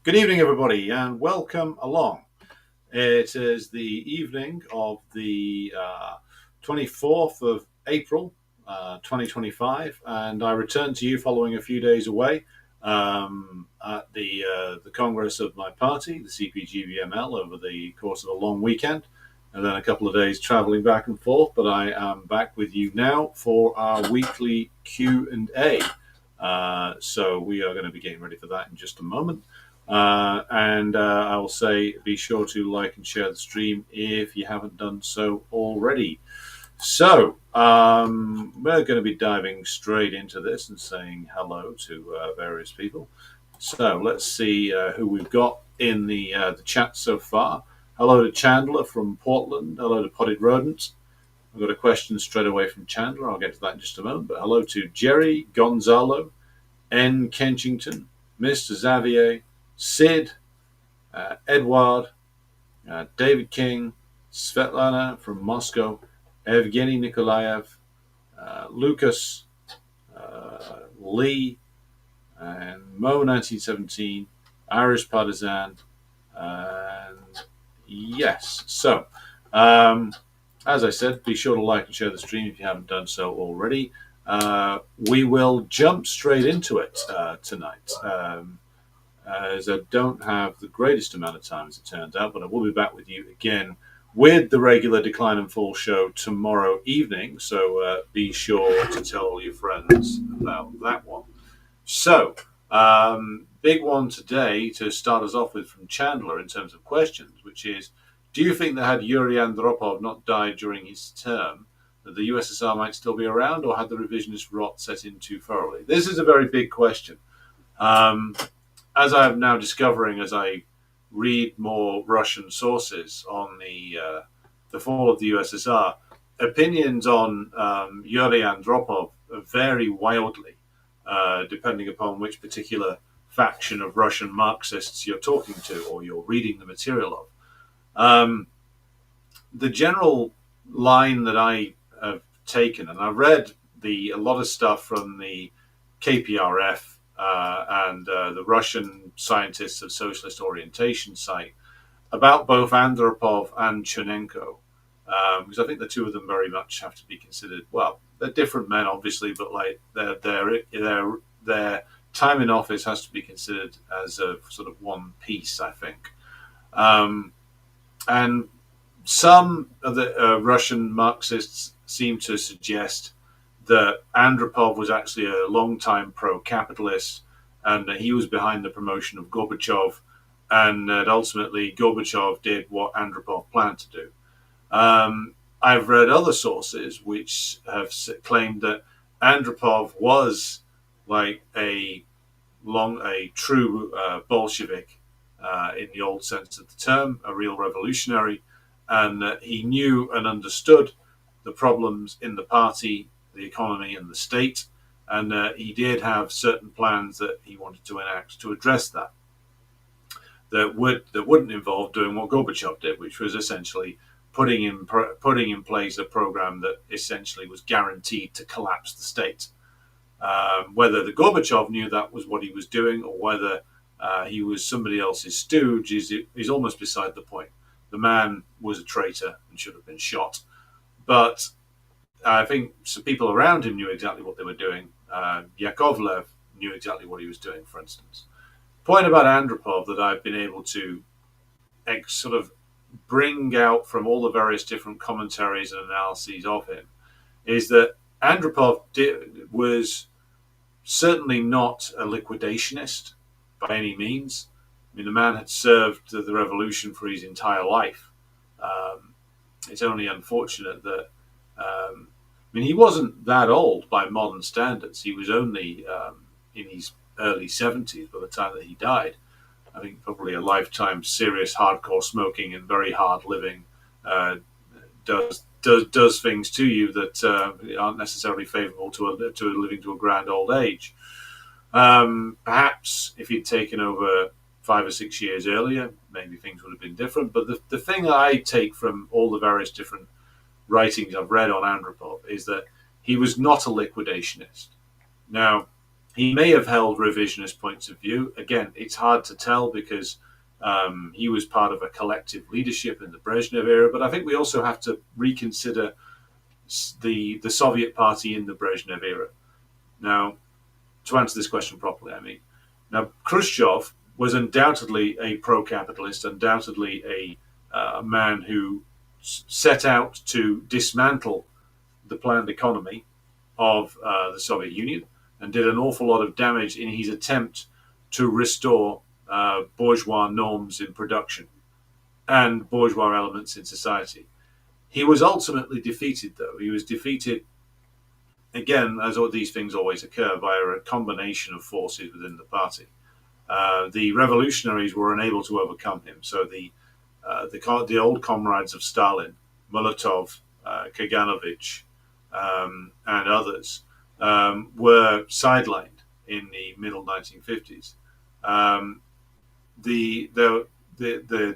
Good evening, everybody, and welcome along. It is the evening of the 24th of April, 2025, and I return to you following a few days away at the Congress of my party, the CPGBML, over the course of a long weekend, and then a couple of days traveling back and forth. But I am back with you now for our weekly Q&A. So we are going to be getting ready for that in just a moment. And I will say be sure to like and share the stream if you haven't done so already. So we're going to be diving straight into this and saying hello to various people. So let's see who we've got in the chat so far. Hello to Chandler from Portland. Hello to Potted Rodent. I've got a question straight away from Chandler. I'll get to that in just a moment. But hello to Jerry, Gonzalo, N. Kenchington, Mr. Xavier, Sid, Edward, David King, Svetlana from Moscow, Evgeny Nikolaev, Lucas, Lee, and Mo1917, Irish Partisan, and yes. So, as I said, be sure to like and share the stream if you haven't done so already. We will jump straight into it tonight. As I don't have the greatest amount of time, as it turns out, but I will be back with you again with the regular Decline and Fall show tomorrow evening. So be sure to tell all your friends about that one. So, big one today to start us off with from Chandler in terms of questions, which is, do you think that had Yuri Andropov not died during his term, that the USSR might still be around, or had the revisionist rot set in too thoroughly? This is a very big question. As I am now discovering as I read more Russian sources on the fall of the USSR, opinions on Yuri Andropov vary wildly, depending upon which particular faction of Russian Marxists you're talking to or you're reading the material of. The general line that I have taken, and I've read a lot of stuff from the KPRF and the Russian Scientists of Socialist Orientation site about both Andropov and Chernenko, because I think the two of them very much have to be considered. Well, they're different men, obviously, but like their time in office has to be considered as a sort of one piece, I think. And some of the Russian Marxists seem to suggest that Andropov was actually a long-time pro-capitalist and that he was behind the promotion of Gorbachev, and that ultimately Gorbachev did what Andropov planned to do. I've read other sources which have claimed that Andropov was like a true Bolshevik in the old sense of the term, a real revolutionary, and that he knew and understood the problems in the party, the economy, and the state, and he did have certain plans that he wanted to enact to address that. That wouldn't involve doing what Gorbachev did, which was essentially putting in place a program that essentially was guaranteed to collapse the state. Whether the Gorbachev knew that was what he was doing, or whether he was somebody else's stooge, is almost beside the point. The man was a traitor and should have been shot. But I think some people around him knew exactly what they were doing. Yakovlev knew exactly what he was doing, for instance. Point about Andropov that I've been able to sort of bring out from all the various different commentaries and analyses of him is that Andropov was certainly not a liquidationist by any means. I mean, the man had served the revolution for his entire life. It's only unfortunate that, he wasn't that old by modern standards. He was only in his early 70s by the time that he died. I think probably a lifetime serious hardcore smoking and very hard living does things to you that aren't necessarily favourable to living to a grand old age. Perhaps if he'd taken over 5 or 6 years earlier, maybe things would have been different. But the thing that I take from all the various different writings I've read on Andropov is that he was not a liquidationist. Now, He may have held revisionist points of view. Again, it's hard to tell because he was part of a collective leadership in the Brezhnev era. But I think we also have to reconsider the Soviet Party in the Brezhnev era. Now, to answer this question properly, I mean, now Khrushchev was undoubtedly a pro-capitalist, undoubtedly a man who set out to dismantle the planned economy of the Soviet Union and did an awful lot of damage in his attempt to restore bourgeois norms in production and bourgeois elements in society. He was ultimately defeated, though. He was defeated, again, as all these things always occur, via a combination of forces within the party. The revolutionaries were unable to overcome him, so the old comrades of Stalin, Molotov, Kaganovich, and others, were sidelined in the middle 1950s. The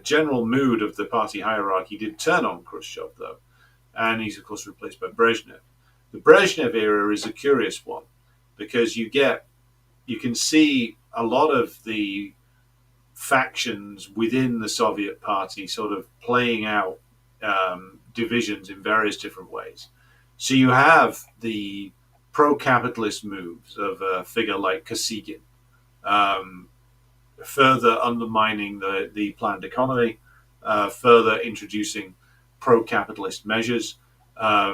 general mood of the party hierarchy did turn on Khrushchev, though, and he's of course replaced by Brezhnev. The Brezhnev era is a curious one because you can see a lot of the factions within the Soviet party sort of playing out divisions in various different ways. So you have the pro-capitalist moves of a figure like Kosygin, further undermining the planned economy, further introducing pro-capitalist measures,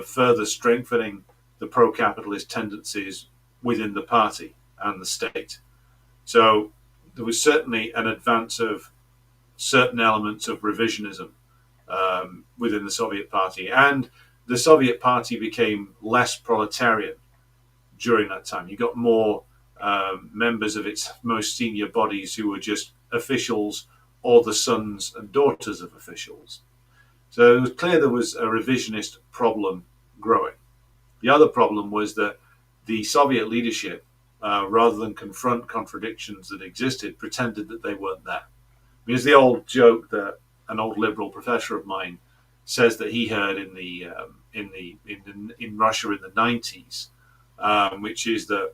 further strengthening the pro-capitalist tendencies within the party and the state. So there was certainly an advance of certain elements of revisionism within the Soviet Party, and the Soviet Party became less proletarian during that time. You got more members of its most senior bodies who were just officials or the sons and daughters of officials. So it was clear there was a revisionist problem growing. The other problem was that the Soviet leadership, rather than confront contradictions that existed, pretended that they weren't there. Because the old joke that an old liberal professor of mine says that he heard in Russia in the 90s, which is that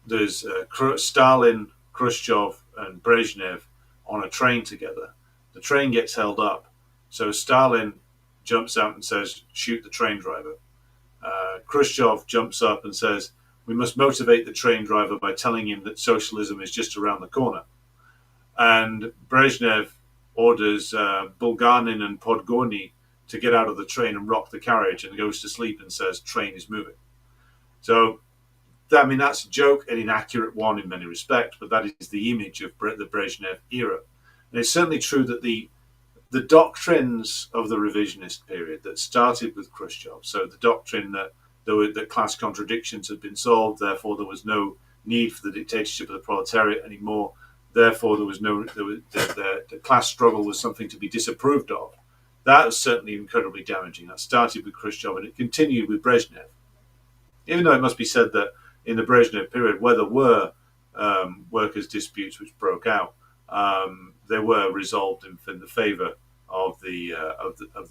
there's Stalin, Khrushchev, and Brezhnev on a train together. The train gets held up, so Stalin jumps out and says, "Shoot the train driver." Khrushchev jumps up and says, "We must motivate the train driver by telling him that socialism is just around the corner." And Brezhnev orders Bulganin and Podgorny to get out of the train and rock the carriage, and goes to sleep and says, "Train is moving." So, I mean, that's a joke, an inaccurate one in many respects, but that is the image of the Brezhnev era. And it's certainly true that the doctrines of the revisionist period that started with Khrushchev, so the doctrine that that class contradictions had been solved, therefore there was no need for the dictatorship of the proletariat anymore, therefore the class struggle was something to be disapproved of. That was certainly incredibly damaging. That started with Khrushchev and it continued with Brezhnev. Even though it must be said that in the Brezhnev period, where there were workers' disputes which broke out, they were resolved in the favour of the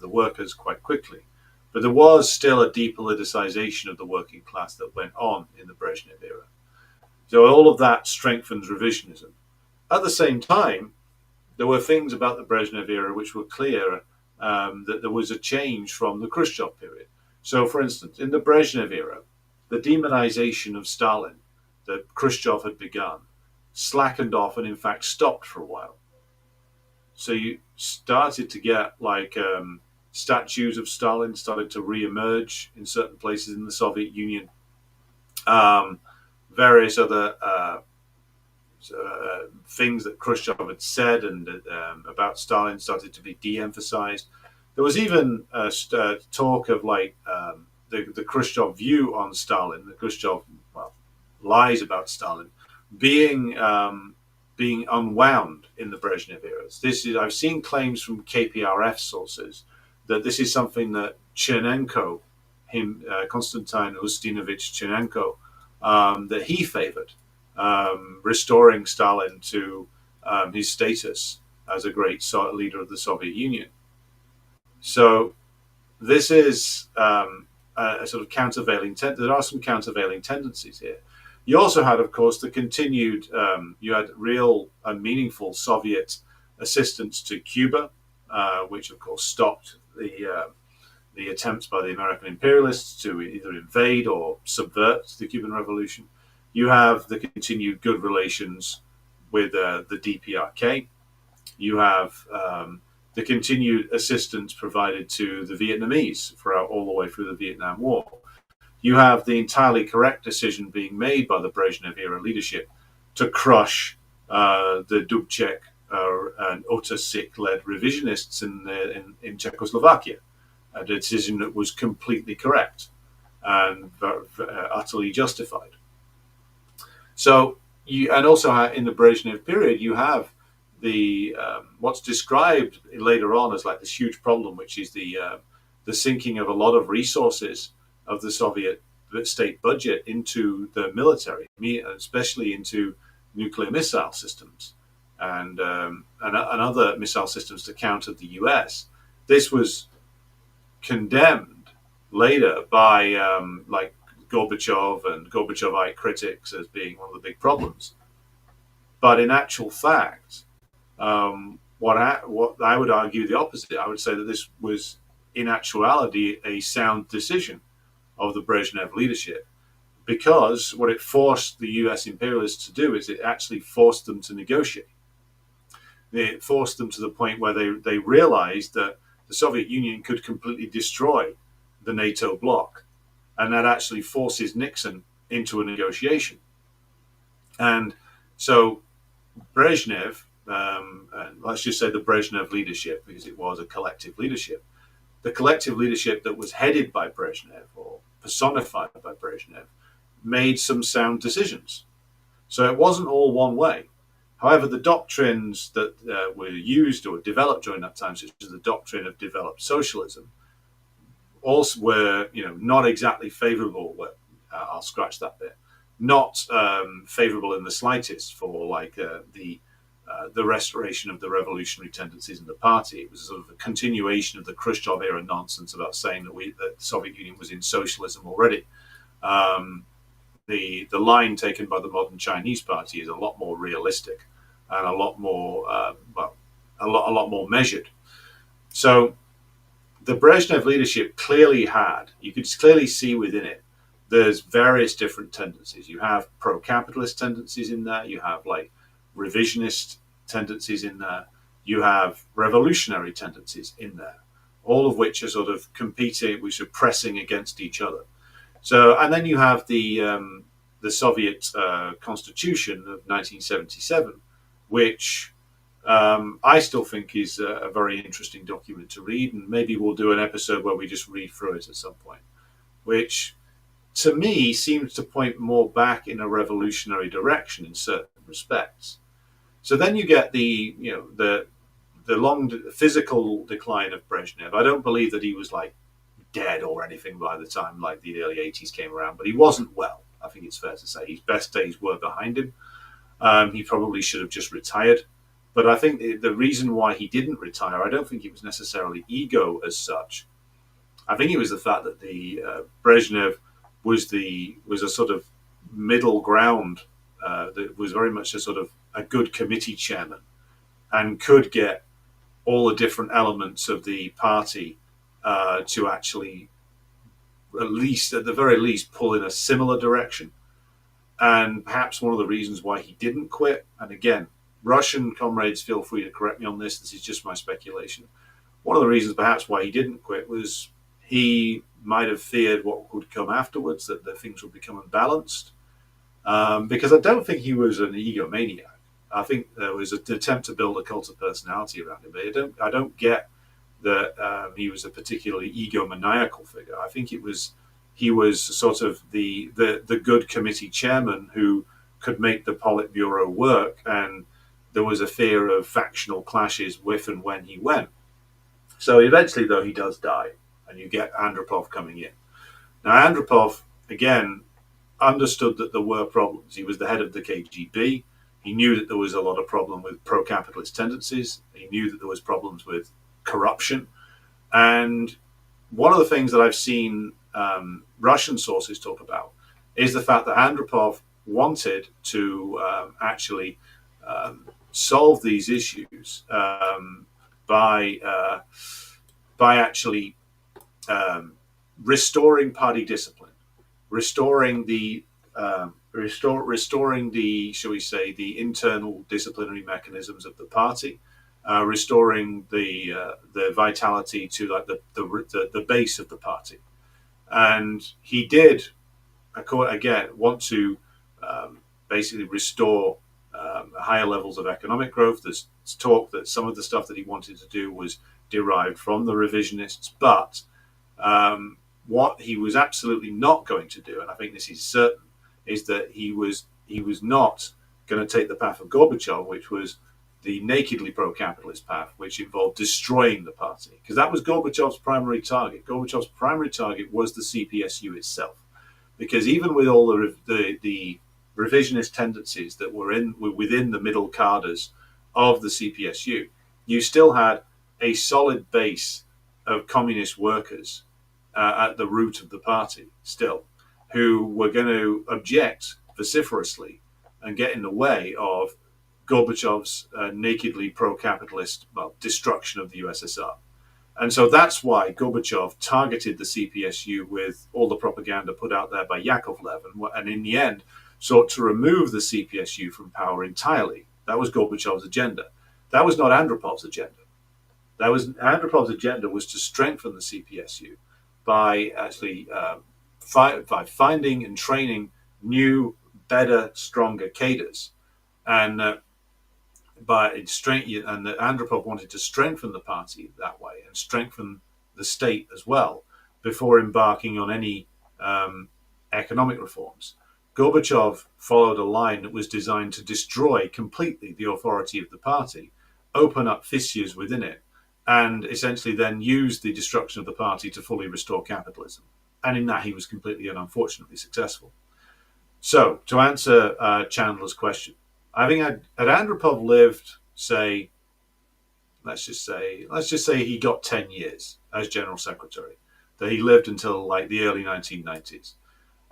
workers quite quickly. But there was still a depoliticization of the working class that went on in the Brezhnev era. So all of that strengthens revisionism. At the same time, there were things about the Brezhnev era which were clear that there was a change from the Khrushchev period. So, for instance, in the Brezhnev era, the demonization of Stalin that Khrushchev had begun slackened off and, in fact, stopped for a while. So you started to get statues of Stalin started to re-emerge in certain places in the Soviet Union. Various other things that Khrushchev had said and about Stalin started to be de-emphasized. There was even talk of the Khrushchev view on Stalin, the Khrushchev lies about Stalin, being unwound in the Brezhnev era. I've seen claims from KPRF sources that this is something that Chernenko, Konstantin Ustinovich Chernenko, that he favored, restoring Stalin to his status as a great leader of the Soviet Union. So this is a sort of countervailing. There are some countervailing tendencies here. You also had, of course, the continued. You had real and meaningful Soviet assistance to Cuba, which of course stopped the attempts by the American imperialists to either invade or subvert the Cuban Revolution. You have the continued good relations with the DPRK. You have the continued assistance provided to the Vietnamese throughout all the way through the Vietnam War. You have the entirely correct decision being made by the Brezhnev era leadership to crush the Dubček and Otasik-led revisionists in Czechoslovakia, a decision that was completely correct and utterly justified. So, and also in the Brezhnev period, you have the what's described later on as like this huge problem, which is the sinking of a lot of resources of the Soviet state budget into the military, especially into nuclear missile systems and other missile systems to counter the US. This was condemned later by like Gorbachev and Gorbachevite critics as being one of the big problems. But in actual fact, what I would argue the opposite. I would say that this was, in actuality, a sound decision of the Brezhnev leadership, because what it forced the US imperialists to do is it actually forced them to negotiate. It forced them to the point where they realized that the Soviet Union could completely destroy the NATO bloc, and that actually forces Nixon into a negotiation. And so Brezhnev, and let's just say the Brezhnev leadership, because it was a collective leadership, the collective leadership that was headed by Brezhnev or personified by Brezhnev made some sound decisions. So it wasn't all one way. However, the doctrines that were used or developed during that time, such as the doctrine of developed socialism, also were, not exactly favorable. I'll scratch that bit. Not favorable in the slightest for like the restoration of the revolutionary tendencies in the party. It was sort of a continuation of the Khrushchev era nonsense about saying that the Soviet Union was in socialism already. The line taken by the modern Chinese party is a lot more realistic and a lot more a lot more measured. So the Brezhnev leadership clearly you could clearly see within it, there's various different tendencies. You have pro-capitalist tendencies in there. You have like revisionist tendencies in there. You have revolutionary tendencies in there, all of which are sort of competing, which are pressing against each other. So, and then you have the Soviet Constitution of 1977, which I still think is a very interesting document to read, and maybe we'll do an episode where we just read through it at some point, which to me seems to point more back in a revolutionary direction in certain respects. So then you get the long physical decline of Brezhnev. I don't believe that he was like dead or anything by the time like the early 80s came around, but he wasn't well. I think it's fair to say his best days were behind him. He probably should have just retired. But I think the reason why he didn't retire, I don't think it was necessarily ego as such. I think it was the fact that the Brezhnev was a sort of middle ground that was very much a sort of a good committee chairman and could get all the different elements of the party to actually, at the very least, pull in a similar direction. And perhaps one of the reasons why he didn't quit, and again, Russian comrades, feel free to correct me on this. This is just my speculation. One of the reasons perhaps why he didn't quit was he might have feared what would come afterwards, that the things would become unbalanced. Because I don't think he was an egomaniac. I think there was an attempt to build a cult of personality around him. But I don't get that he was a particularly egomaniacal figure. I think he was sort of the good committee chairman who could make the Politburo work, and there was a fear of factional clashes with and when he went. So eventually, though, he does die, and you get Andropov coming in. Now, Andropov, again, understood that there were problems. He was the head of the KGB. He knew that there was a lot of problem with pro-capitalist tendencies. He knew that there was problems with corruption. And one of the things that I've seen Russian sources talk about is the fact that Andropov wanted to actually solve these issues by actually restoring party discipline, restoring the restoring the, shall we say, the internal disciplinary mechanisms of the party, restoring the vitality to like the base of the party, and he did again want to basically restore higher levels of economic growth. There's talk that some of the stuff that he wanted to do was derived from the revisionists, but what he was absolutely not going to do, and I think this is certain, is that he was not going to take the path of Gorbachev, which was the nakedly pro-capitalist path, which involved destroying the party, because that was Gorbachev's primary target. Gorbachev's primary target was the CPSU itself, because even with all the revisionist tendencies that were within the middle cadres of the CPSU, you still had a solid base of communist workers at the root of the party still, who were going to object vociferously and get in the way of Gorbachev's nakedly pro-capitalist destruction of the USSR. And so that's why Gorbachev targeted the CPSU with all the propaganda put out there by Yakovlev, and in the end sought to remove the CPSU from power entirely. That was Gorbachev's agenda. That was not Andropov's agenda. Andropov's agenda was to strengthen the CPSU by actually by finding and training new, better, stronger cadres, and Andropov wanted to strengthen the party that way and strengthen the state as well before embarking on any economic reforms. Gorbachev followed a line that was designed to destroy completely the authority of the party, open up fissures within it, and essentially then use the destruction of the party to fully restore capitalism. And in that, he was completely and unfortunately successful. So, to answer Chandler's question, I think had Andropov lived, say, let's just say he got 10 years as General Secretary, that he lived until like the early 1990s.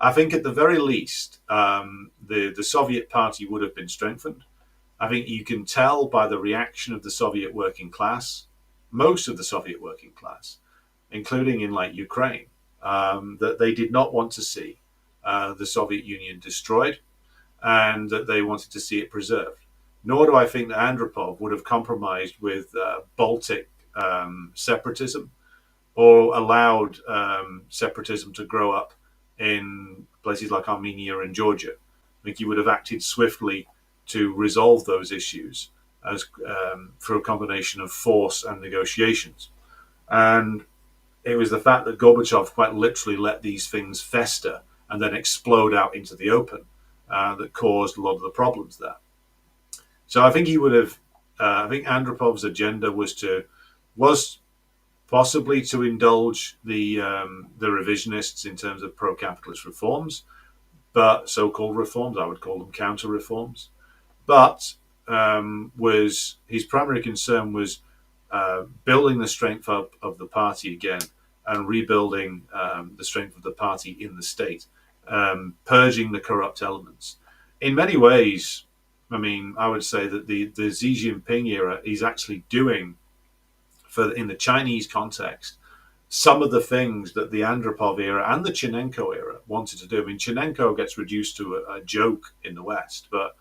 I think at the very least, the Soviet Party would have been strengthened. I think you can tell by the reaction of the Soviet working class, most of the Soviet working class, including in like Ukraine, that they did not want to see the Soviet Union destroyed, and that they wanted to see it preserved. Nor do I think that Andropov would have compromised with Baltic separatism or allowed separatism to grow up in places like Armenia and Georgia. I think he would have acted swiftly to resolve those issues as through a combination of force and negotiations. And it was the fact that Gorbachev quite literally let these things fester and then explode out into the open that caused a lot of the problems there. So I think he would have. I think Andropov's agenda was possibly to indulge the revisionists in terms of pro-capitalist reforms, but so-called reforms, I would call them counter-reforms. But was his primary concern was building the strength up of the party again and rebuilding the strength of the party in the state, purging the corrupt elements. In many ways, I mean, I would say that the Xi Jinping era is actually doing, in the Chinese context, some of the things that the Andropov era and the Chernenko era wanted to do. I mean, Chernenko gets reduced to a joke in the West, but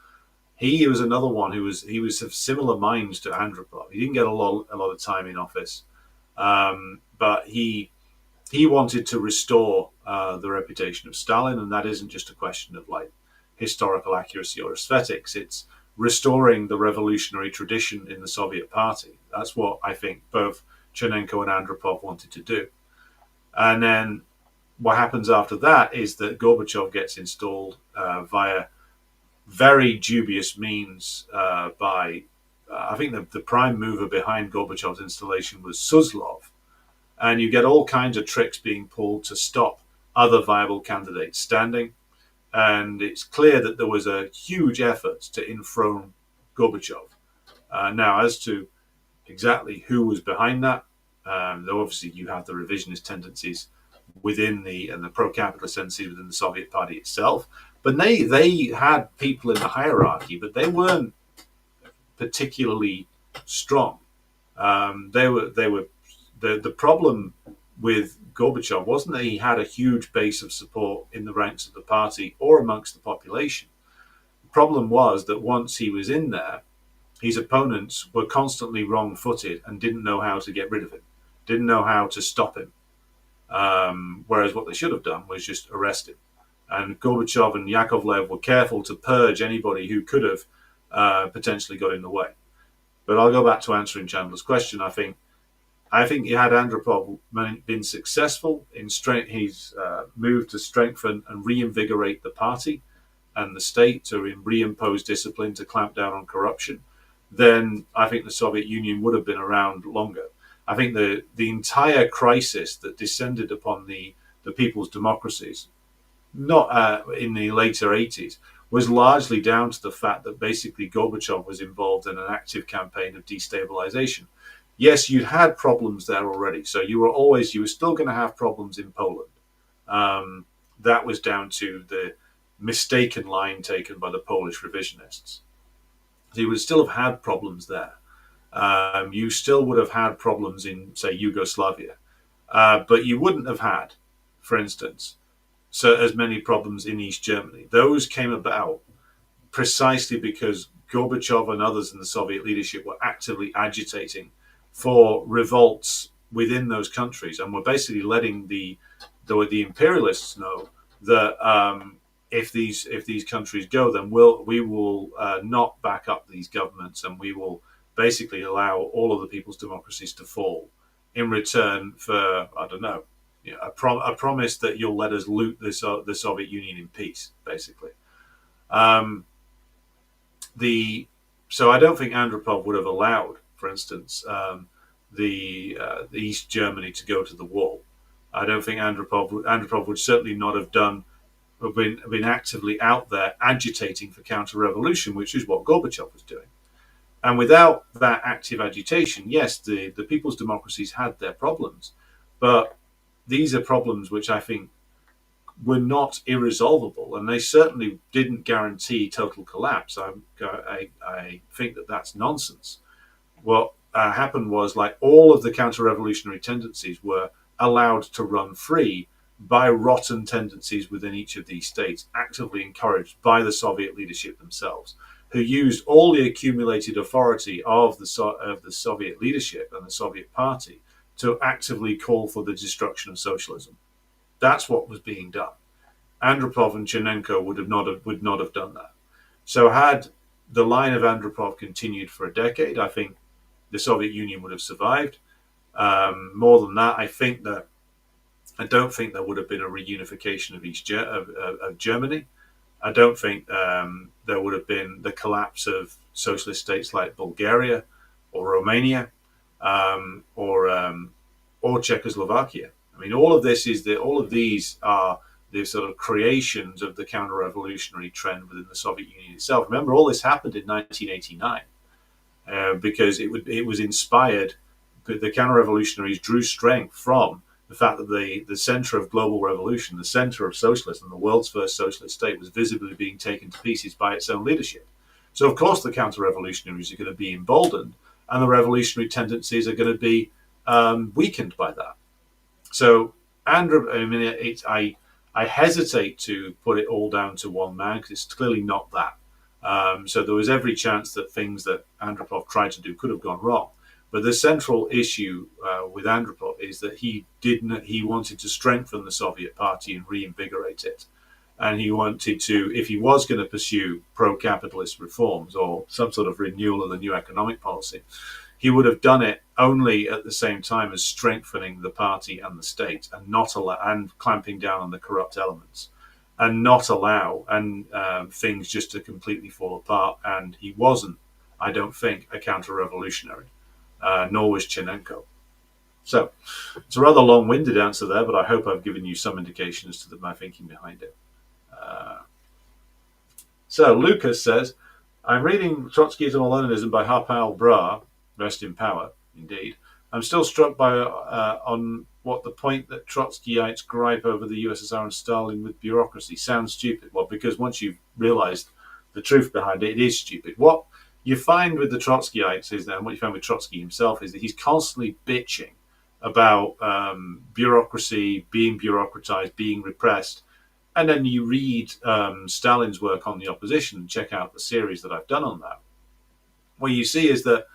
he was another one who was of similar minds to Andropov. He didn't get a lot of time in office, but he wanted to restore the reputation of Stalin, and that isn't just a question of like historical accuracy or aesthetics. It's restoring the revolutionary tradition in the Soviet Party. That's what I think both Chernenko and Andropov wanted to do. And then what happens after that is that Gorbachev gets installed via very dubious means by, I think the prime mover behind Gorbachev's installation was Suslov. And you get all kinds of tricks being pulled to stop other viable candidates standing. And it's clear that there was a huge effort to enthrone Gorbachev. Now, as to exactly who was behind that, though obviously you have the revisionist tendencies within the pro-capitalist tendencies within the Soviet Party itself. But they had people in the hierarchy, but they weren't particularly strong. The problem with Gorbachev wasn't that he had a huge base of support in the ranks of the party or amongst the population. The problem was that once he was in there, his opponents were constantly wrong-footed and didn't know how to get rid of him, didn't know how to stop him. Whereas what they should have done was just arrest him. And Gorbachev and Yakovlev were careful to purge anybody who could have potentially got in the way. But I'll go back to answering Chandler's question. I think had Andropov been successful in he's moved to strengthen and reinvigorate the party and the state, to reimpose discipline, to clamp down on corruption, then I think the Soviet Union would have been around longer. I think the entire crisis that descended upon the people's democracies, not in the later 80s, was largely down to the fact that basically Gorbachev was involved in an active campaign of destabilization. Yes, you had problems there already, so you were still going to have problems in Poland. That was down to the mistaken line taken by the Polish revisionists. So you would still have had problems there. You still would have had problems in, say, Yugoslavia, but you wouldn't have had, for instance, as many problems in East Germany. Those came about precisely because Gorbachev and others in the Soviet leadership were actively agitating for revolts within those countries, and were basically letting the imperialists know that if these countries go, then we will not back up these governments, and we will basically allow all of the people's democracies to fall in return for, I don't know, a promise that you'll let us loot the Soviet Union in peace, basically. So I don't think Andropov would have allowed, for instance, the East Germany to go to the wall. I don't think Andropov would certainly not have been actively out there agitating for counter-revolution, which is what Gorbachev was doing. And without that active agitation, yes, the people's democracies had their problems, but these are problems which I think were not irresolvable, and they certainly didn't guarantee total collapse. I think that that's nonsense. What happened was, like, all of the counter-revolutionary tendencies were allowed to run free by rotten tendencies within each of these states, actively encouraged by the Soviet leadership themselves, who used all the accumulated authority of the Soviet leadership and the Soviet Party to actively call for the destruction of socialism. That's what was being done. Andropov and Chernenko would not have done that. So had the line of Andropov continued for a decade, I think the Soviet Union would have survived. More than that, I don't think there would have been a reunification of Germany. I don't think there would have been the collapse of socialist states like Bulgaria or Romania or Czechoslovakia. I mean, all of these are the sort of creations of the counter-revolutionary trend within the Soviet Union itself. Remember, all this happened in 1989 because it was inspired. The counter-revolutionaries drew strength from the fact that the center of global revolution, the center of socialism, the world's first socialist state, was visibly being taken to pieces by its own leadership. So, of course, the counter-revolutionaries are going to be emboldened, and the revolutionary tendencies are going to be weakened by that. So, I hesitate to put it all down to one man, because it's clearly not that. So there was every chance that things that Andropov tried to do could have gone wrong. But the central issue with Andropov is that he wanted to strengthen the Soviet Party and reinvigorate it. And he wanted to, if he was going to pursue pro-capitalist reforms or some sort of renewal of the new economic policy, he would have done it only at the same time as strengthening the party and the state, and clamping down on the corrupt elements, and not allow things just to completely fall apart. And he wasn't, I don't think, a counter-revolutionary, nor was Chernenko. So it's a rather long-winded answer there, but I hope I've given you some indication as to my thinking behind it. So Lucas says, I'm reading Trotskyism or Leninism by Harpal Bra, Rest in Power, indeed, I'm still struck by on what the point that Trotskyites gripe over the USSR and Stalin with bureaucracy sounds stupid. Well, because once you've realised the truth behind it, it is stupid. What you find with the Trotskyites is that, and what you find with Trotsky himself is that he's constantly bitching about bureaucracy, being bureaucratized, being repressed. And then you read Stalin's work on the opposition and check out the series that I've done on that. What you see is that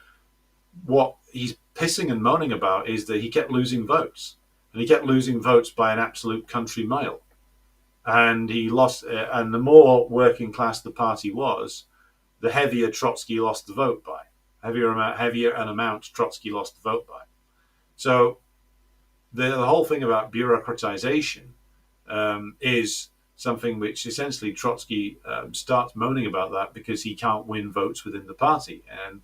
what he's pissing and moaning about is that he kept losing votes. And he kept losing votes by an absolute country mile. And he lost, and the more working class the party was, the heavier Trotsky lost the vote by. Heavier an amount Trotsky lost the vote by. So the whole thing about bureaucratization is something which essentially Trotsky starts moaning about that because he can't win votes within the party. And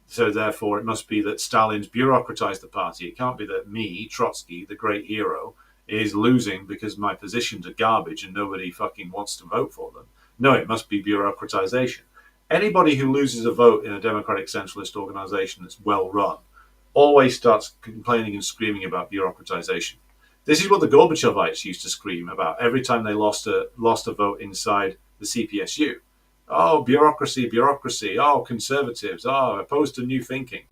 so therefore it must be that Stalin's bureaucratized the party. It can't be that me, Trotsky, the great hero, is losing because my positions are garbage and nobody fucking wants to vote for them. No, it must be bureaucratization. Anybody who loses a vote in a democratic centralist organization that's well run always starts complaining and screaming about bureaucratization. This is what the Gorbachevites used to scream about every time they lost a vote inside the CPSU. Oh, bureaucracy, bureaucracy. Oh, conservatives. Oh, opposed to new thinking.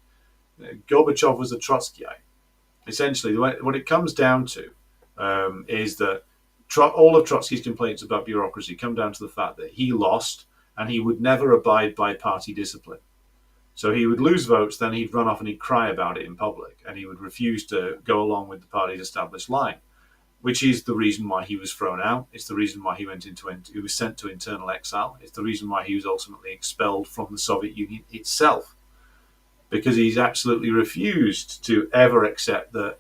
Gorbachev was a Trotskyite. Essentially, what it comes down to is that all of Trotsky's complaints about bureaucracy come down to the fact that he lost and he would never abide by party discipline. So he would lose votes, then he'd run off and he'd cry about it in public, and he would refuse to go along with the party's established line, which is the reason why he was thrown out. It's the reason why he was sent to internal exile. It's the reason why he was ultimately expelled from the Soviet Union itself, because he's absolutely refused to ever accept that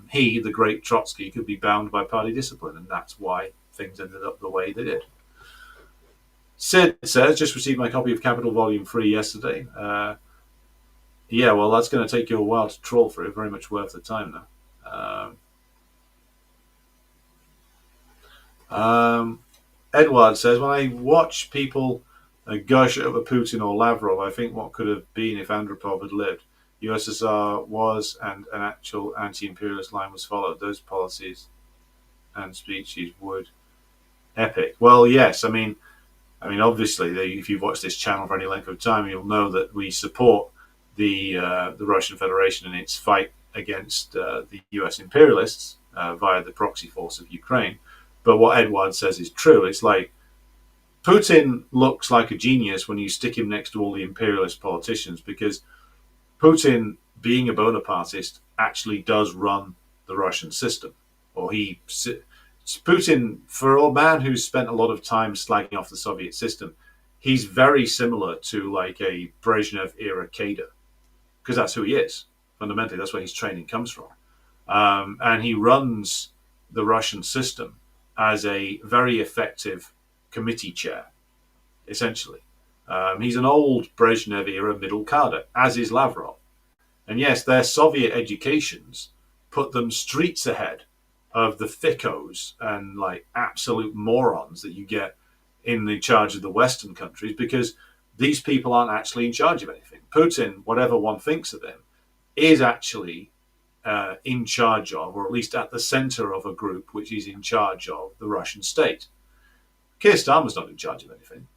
he, the great Trotsky, could be bound by party discipline, and that's why things ended up the way they did. Sid says, just received my copy of Capital Volume 3 yesterday. Yeah, well, that's going to take you a while to trawl through. Very much worth the time, though. Edward says, when I watch people gush over Putin or Lavrov, I think what could have been if Andropov had lived. USSR was, and an actual anti-imperialist line was followed. Those policies and speeches would epic. Well, yes, I mean, obviously, if you've watched this channel for any length of time, you'll know that we support the Russian Federation in its fight against the US imperialists via the proxy force of Ukraine. But what Edward says is true. It's like Putin looks like a genius when you stick him next to all the imperialist politicians, because Putin, being a Bonapartist, actually does run the Russian system, or Putin, for a man who's spent a lot of time slagging off the Soviet system, he's very similar to like a Brezhnev era cadre, because that's who he is. Fundamentally, that's where his training comes from. And he runs the Russian system as a very effective committee chair, essentially. He's an old Brezhnev era middle cadre, as is Lavrov. And yes, their Soviet educations put them streets ahead of the thickos and like absolute morons that you get in the charge of the Western countries, because these people aren't actually in charge of anything. Putin, whatever one thinks of him, is actually in charge of, or at least at the center of a group which is in charge of the Russian state. Keir Starmer's not in charge of anything.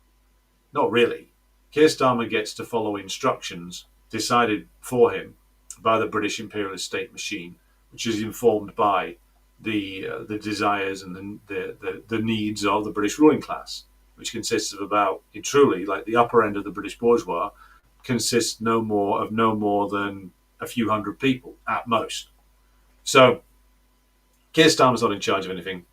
Not really. Keir Starmer gets to follow instructions decided for him by the British imperialist state machine, which is informed by the desires and the needs of the British ruling class, which consists of about, truly, like the upper end of the British bourgeois, consists no more than a few hundred people at most. So Keir Starmer's not in charge of anything.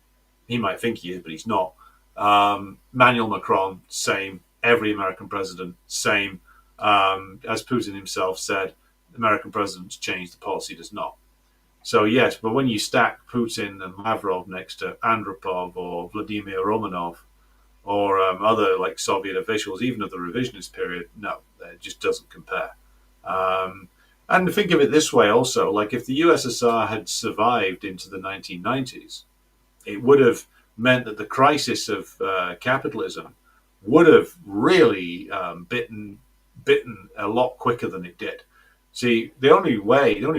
He might think he is, but he's not. Emmanuel Macron, same. Every American president, same. As Putin himself said, American presidents change, the policy does not. So yes, but when you stack Putin and Lavrov next to Andropov or Vladimir Romanov or other like Soviet officials, even of the revisionist period, no, it just doesn't compare. And think of it this way also, like if the USSR had survived into the 1990s, it would have meant that the crisis of capitalism would have really bitten a lot quicker than it did. See, the only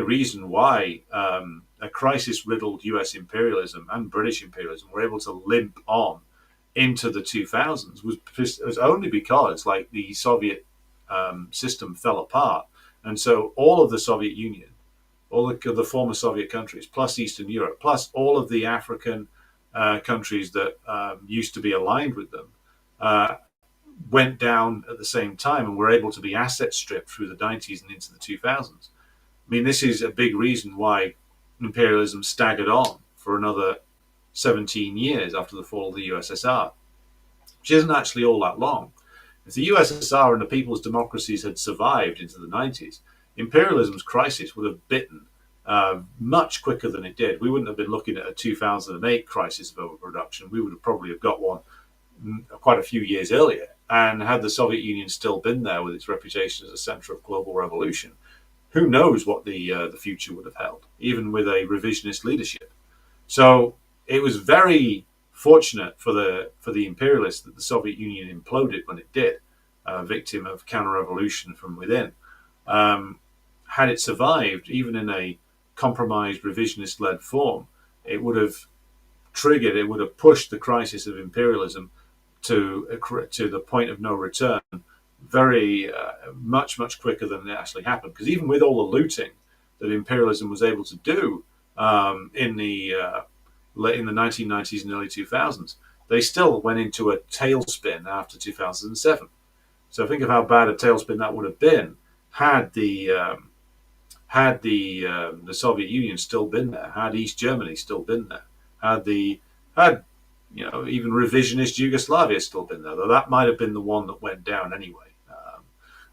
reason why a crisis-riddled U.S. imperialism and British imperialism were able to limp on into the 2000s was only because, like, the Soviet system fell apart, and so all of the Soviet Union, all the former Soviet countries, plus Eastern Europe, plus all of the African countries that used to be aligned with them, uh, went down at the same time and were able to be asset stripped through the 90s and into the 2000s. I mean, this is a big reason why imperialism staggered on for another 17 years after the fall of the USSR, which isn't actually all that long. If the USSR and the people's democracies had survived into the 90s, imperialism's crisis would have bitten much quicker than it did. We wouldn't have been looking at a 2008 crisis of overproduction. We would have probably have got one quite a few years earlier. And had the Soviet Union still been there with its reputation as a center of global revolution, who knows what the future would have held, even with a revisionist leadership. So it was very fortunate for the imperialists that the Soviet Union imploded when it did, victim of counter-revolution from within. Had it survived, even in a compromised revisionist-led form, it would have it would have pushed the crisis of imperialism to the point of no return very much quicker than it actually happened. Because even with all the looting that imperialism was able to do in the 1990s and early 2000s, they still went into a tailspin after 2007. So think of how bad a tailspin that would have been had the Soviet Union still been there, had East Germany still been there, had even revisionist Yugoslavia still been there, though that might have been the one that went down anyway.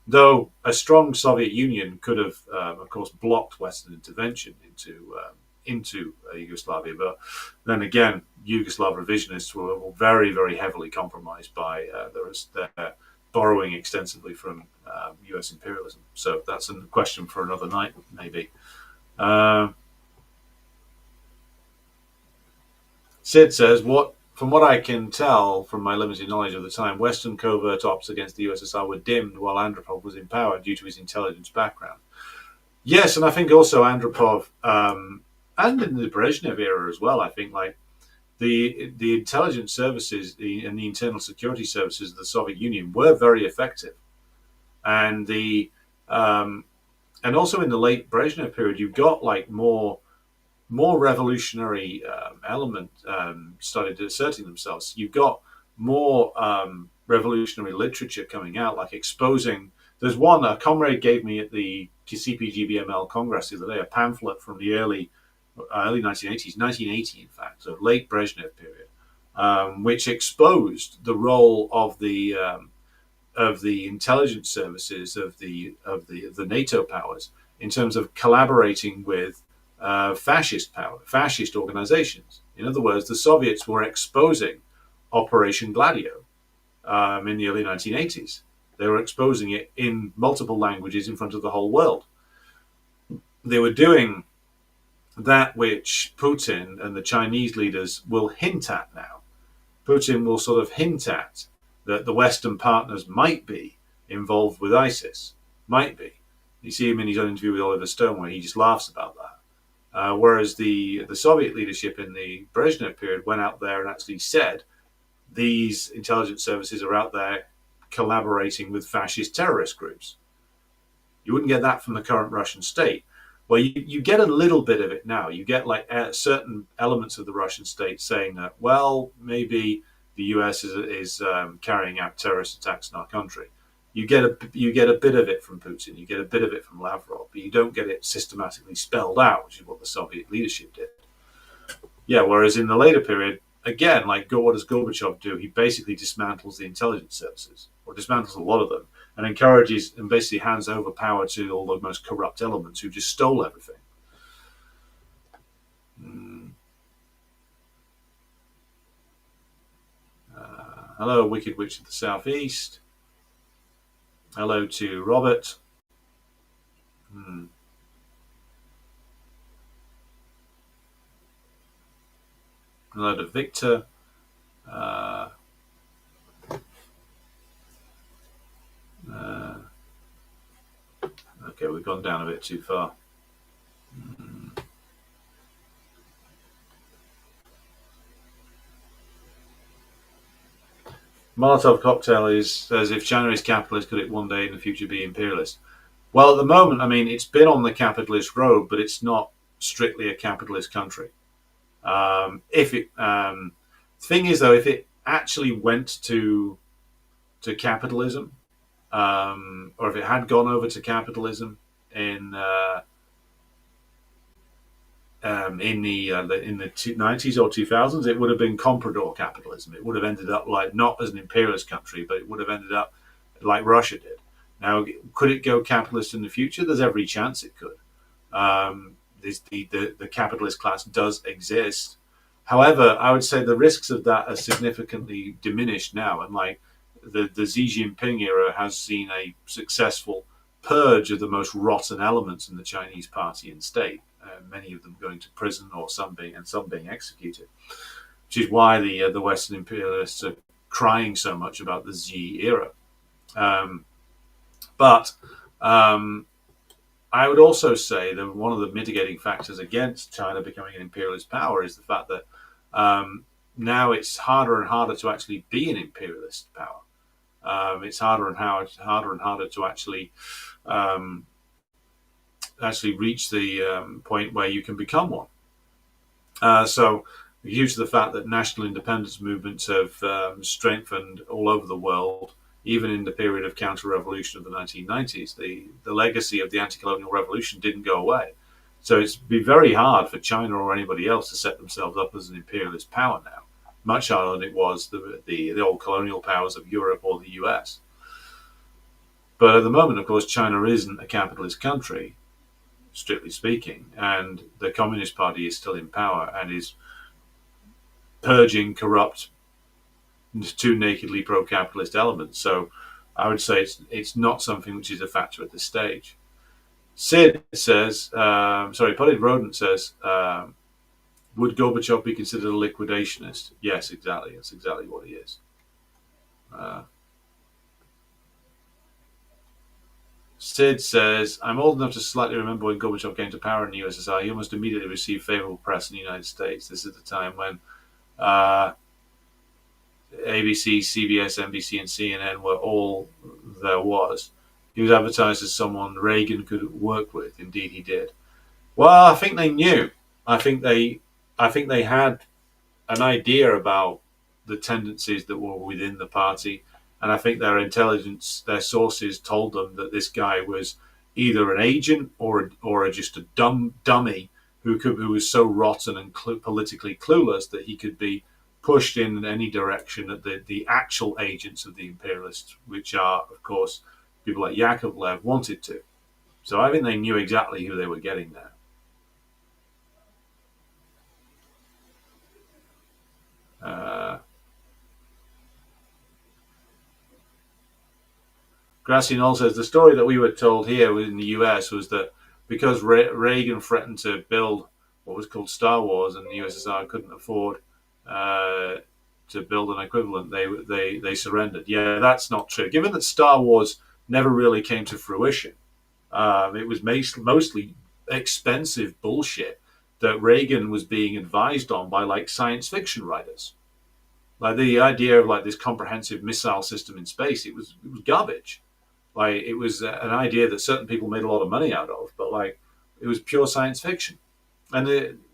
Though a strong Soviet Union could have, of course, blocked Western intervention into Yugoslavia, but then again, Yugoslav revisionists were very, very heavily compromised by their borrowing extensively from U.S. imperialism. So that's a question for another night, maybe. Sid says, from what I can tell from my limited knowledge of the time, Western covert ops against the USSR were dimmed while Andropov was in power due to his intelligence background. Yes, and I think also Andropov, and in the Brezhnev era as well, I think like the intelligence services and the internal security services of the Soviet Union were very effective, and and also in the late Brezhnev period, you got like more revolutionary element started asserting themselves. You've got more revolutionary literature coming out, like exposing. There's one a comrade gave me at the CPGBML Congress the other day, a pamphlet from the early 1980s, 1980 in fact, so late Brezhnev period, which exposed the role of the intelligence services of the NATO powers in terms of collaborating with fascist organizations. In other words, the Soviets were exposing Operation Gladio in the early 1980s. They were exposing it in multiple languages in front of the whole world. They were doing that which Putin and the Chinese leaders will hint at now. Putin will sort of hint at that the Western partners might be involved with ISIS. Might be. You see him in his own interview with Oliver Stone where he just laughs about that. Whereas the Soviet leadership in the Brezhnev period went out there and actually said these intelligence services are out there collaborating with fascist terrorist groups. You wouldn't get that from the current Russian state. Well, you get a little bit of it now. You get like certain elements of the Russian state saying that, well, maybe the US is carrying out terrorist attacks in our country. You get a bit of it from Putin. You get a bit of it from Lavrov, but you don't get it systematically spelled out, which is what the Soviet leadership did. Yeah, whereas in the later period, again, like what does Gorbachev do? He basically dismantles the intelligence services, or dismantles a lot of them, and encourages and basically hands over power to all the most corrupt elements who just stole everything. Hello, Wicked Witch of the Southeast. Hello to Robert. Hello to Victor. Okay, we've gone down a bit too far. Molotov cocktail is as if China is capitalist, could it one day in the future be imperialist? Well, at the moment, I mean, it's been on the capitalist road, but it's not strictly a capitalist country. If it, thing is though, if it actually went to capitalism, or if it had gone over to capitalism in in the 90s or 2000s, it would have been comprador capitalism. It would have ended up like not as an imperialist country, but it would have ended up like Russia did. Now, could it go capitalist in the future? There's every chance it could. The capitalist class does exist. However, I would say the risks of that are significantly diminished now, and like the Xi Jinping era has seen a successful purge of the most rotten elements in the Chinese party and state. Many of them going to prison, or some being executed, which is why the Western imperialists are crying so much about the Xi era. But I would also say that one of the mitigating factors against China becoming an imperialist power is the fact that now it's harder and harder to actually be an imperialist power. It's harder and harder to actually reach the point where you can become one. So, due to the fact that national independence movements have strengthened all over the world, even in the period of counter-revolution of the 1990s, the legacy of the anti-colonial revolution didn't go away. So it's be very hard for China or anybody else to set themselves up as an imperialist power now, much harder than it was the old colonial powers of Europe or the US. But at the moment, of course, China isn't a capitalist country, strictly speaking, and the Communist Party is still in power and is purging corrupt, too nakedly pro-capitalist elements. So I would say it's not something which is a factor at this stage. Sid says, Potted Rodent says, would Gorbachev be considered a liquidationist? Yes, exactly. That's exactly what he is. Sid says, I'm old enough to slightly remember when Gorbachev came to power in the USSR. He almost immediately received favorable press in the United States. This is the time when ABC, CBS, NBC, and CNN were all there was. He was advertised as someone Reagan could work with. Indeed, he did. Well, I think they knew. I think they had an idea about the tendencies that were within the party, and I think their intelligence, their sources, told them that this guy was either an agent or just a dummy who was so rotten and politically clueless that he could be pushed in any direction that the actual agents of the imperialists, which are, of course, people like Yakovlev, wanted to. So I think they knew exactly who they were getting there. Grassy Knoll says the story that we were told here in the US was that because Reagan threatened to build what was called Star Wars and the USSR couldn't afford to build an equivalent, they surrendered. Yeah, that's not true. Given that Star Wars never really came to fruition, it was mostly expensive bullshit that Reagan was being advised on by like science fiction writers. Like the idea of like this comprehensive missile system in space, it was garbage. Like it was an idea that certain people made a lot of money out of, but like it was pure science fiction. And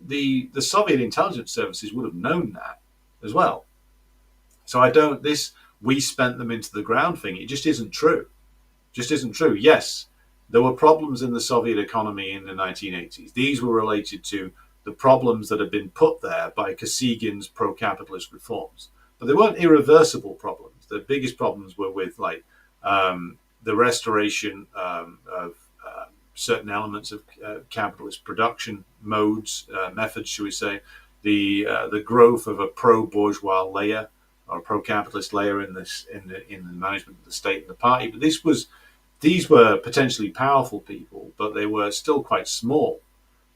the Soviet intelligence services would have known that as well. So we spent them into the ground thing. It just isn't true. Just isn't true. Yes, there were problems in the Soviet economy in the 1980s. These were related to the problems that had been put there by Kosygин's pro-capitalist reforms. But they weren't irreversible problems. The biggest problems were with like the restoration of certain elements of capitalist production modes, methods, should we say, the growth of a pro-bourgeois layer or pro-capitalist layer in the management of the state and the party. But these were potentially powerful people, but they were still quite small.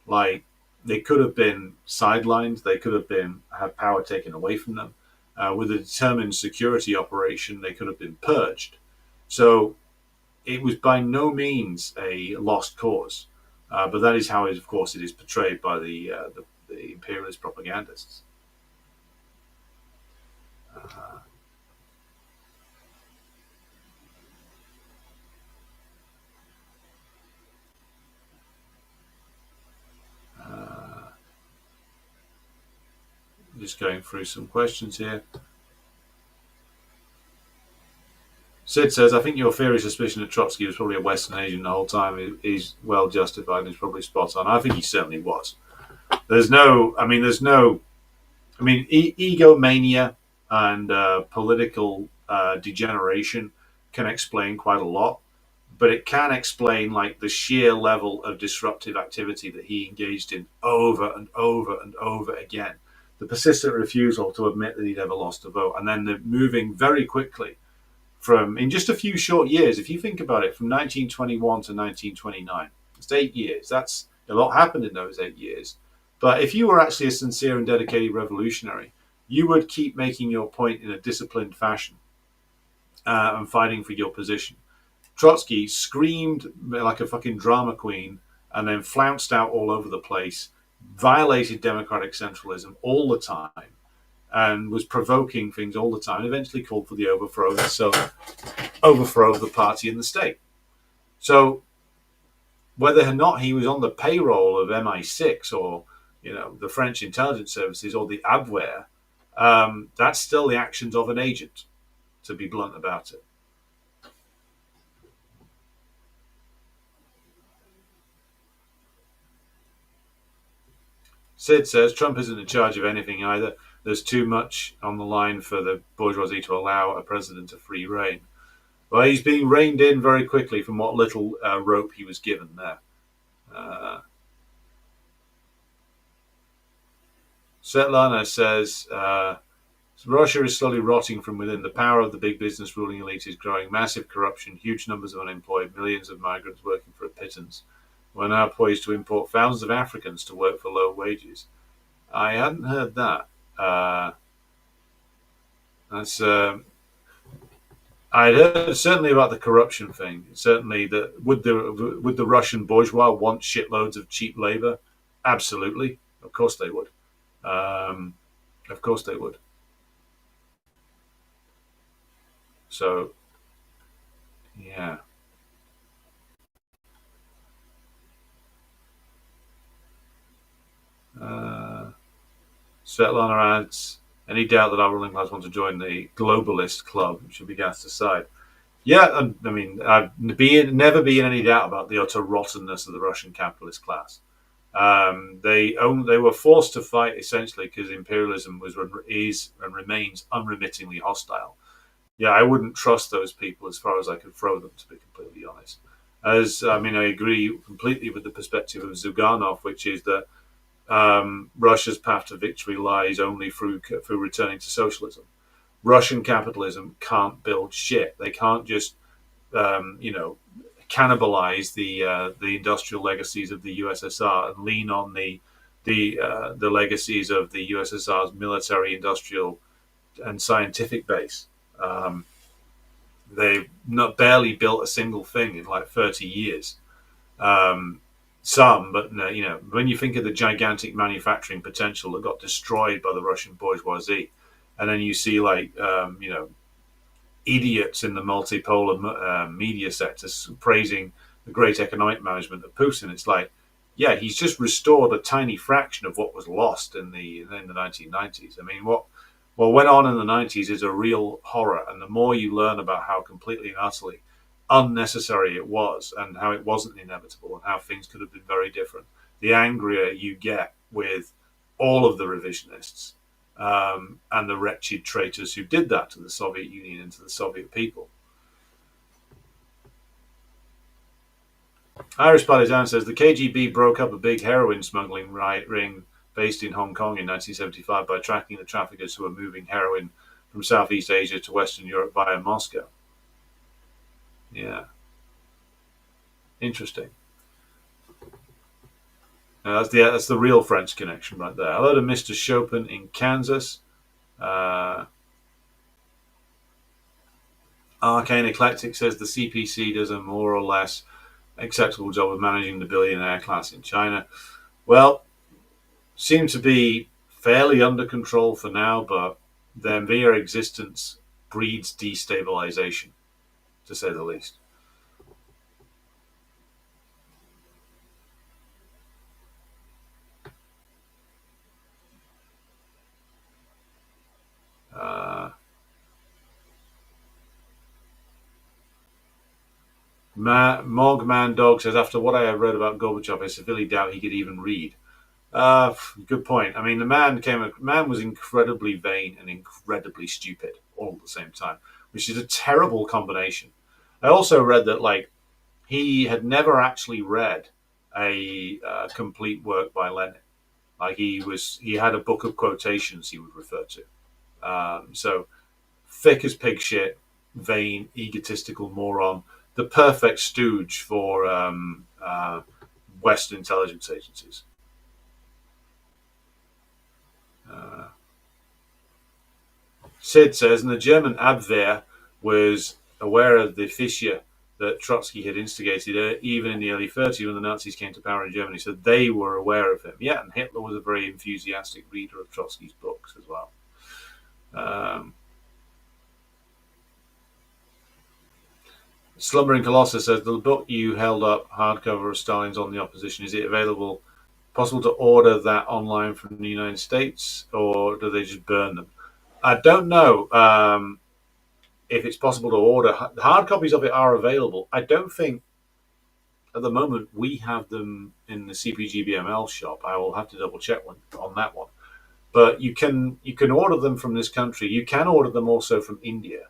Like they could have been sidelined, they could have had power taken away from them. With a determined security operation, they could have been purged. So it was by no means a lost cause, but that is how, of course, it is portrayed by the imperialist propagandists. Uh, uh, just going through some questions here. Sid says, I think your theory suspicion that Trotsky was probably a Western agent the whole time is well justified and is probably spot on. I think he certainly was. There's no, I mean, egomania and political degeneration can explain quite a lot, but it can explain like the sheer level of disruptive activity that he engaged in over and over and over again. The persistent refusal to admit that he'd ever lost a vote, and then the moving very quickly from, in just a few short years, if you think about it, from 1921 to 1929, it's 8 years. That's a lot happened in those 8 years. But if you were actually a sincere and dedicated revolutionary, you would keep making your point in a disciplined fashion and fighting for your position. Trotsky screamed like a fucking drama queen and then flounced out all over the place, violated democratic centralism all the time, and was provoking things all the time, and eventually called for the overthrow of the party and the state. So whether or not he was on the payroll of MI6 or the French intelligence services or the Abwehr, that's still the actions of an agent, to be blunt about it. Sid says Trump isn't in charge of anything either. There's too much on the line for the bourgeoisie to allow a president a free rein. Well, he's being reined in very quickly from what little rope he was given there. Svetlana says Russia is slowly rotting from within. The power of the big business ruling elite is growing. Massive corruption, huge numbers of unemployed, millions of migrants working for a pittance. We're now poised to import thousands of Africans to work for low wages. I hadn't heard that. That's I'd heard certainly about the corruption thing. Certainly, that would the Russian bourgeois want shitloads of cheap labor? Absolutely, of course they would. Of course they would. So, yeah. Svetlana adds, any doubt that our ruling class want to join the globalist club should be cast aside. Yeah, I mean, never be in any doubt about the utter rottenness of the Russian capitalist class. They were forced to fight essentially because imperialism is and remains unremittingly hostile. Yeah, I wouldn't trust those people as far as I could throw them, to be completely honest. I agree completely with the perspective of Zyuganov, which is that Russia's path to victory lies only through returning to socialism. Russian capitalism can't build shit. They can't just, cannibalize the industrial legacies of the USSR and lean on the legacies of the USSR's military, industrial, and scientific base. They've barely built a single thing in like 30 years. But when you think of the gigantic manufacturing potential that got destroyed by the Russian bourgeoisie, and then you see idiots in the multipolar media sectors praising the great economic management of Putin, it's like, yeah, he's just restored a tiny fraction of what was lost in the 1990s. I mean, what went on in the 90s is a real horror, and the more you learn about how completely and utterly unnecessary it was and how it wasn't inevitable and how things could have been very different, the angrier you get with all of the revisionists and the wretched traitors who did that to the Soviet Union and to the Soviet people. Irish Partisan says the KGB broke up a big heroin smuggling ring based in Hong Kong in 1975 by tracking the traffickers who were moving heroin from Southeast Asia to Western Europe via Moscow. Yeah. Interesting. That's the real French connection right there. Hello to Mr. Chopin in Kansas. Arcane Eclectic says the CPC does a more or less acceptable job of managing the billionaire class in China. Well, seem to be fairly under control for now, but their mere existence breeds destabilization, to say the least. Uh, Mogman Dog says, after what I have read about Gorbachev, I severely doubt he could even read. Good point. I mean, the man was incredibly vain and incredibly stupid all at the same time, which is a terrible combination. I also read that he had never actually read a complete work by Lenin. Like he had a book of quotations he would refer to. So thick as pig shit, vain, egotistical moron, the perfect stooge for Western intelligence agencies. Uh, Sid says, and the German Abwehr was aware of the fissure that Trotsky had instigated even in the early 30s when the Nazis came to power in Germany. So they were aware of him. Yeah, and Hitler was a very enthusiastic reader of Trotsky's books as well. Slumbering Colossus says, the book you held up, hardcover of Stalin's On the Opposition, is it available, possible to order that online from the United States, or do they just burn them? I don't know if it's possible to order. Hard copies of it are available. I don't think at the moment we have them in the CPGBML shop. I will have to double check on that one. But you can order them from this country. You can order them also from India.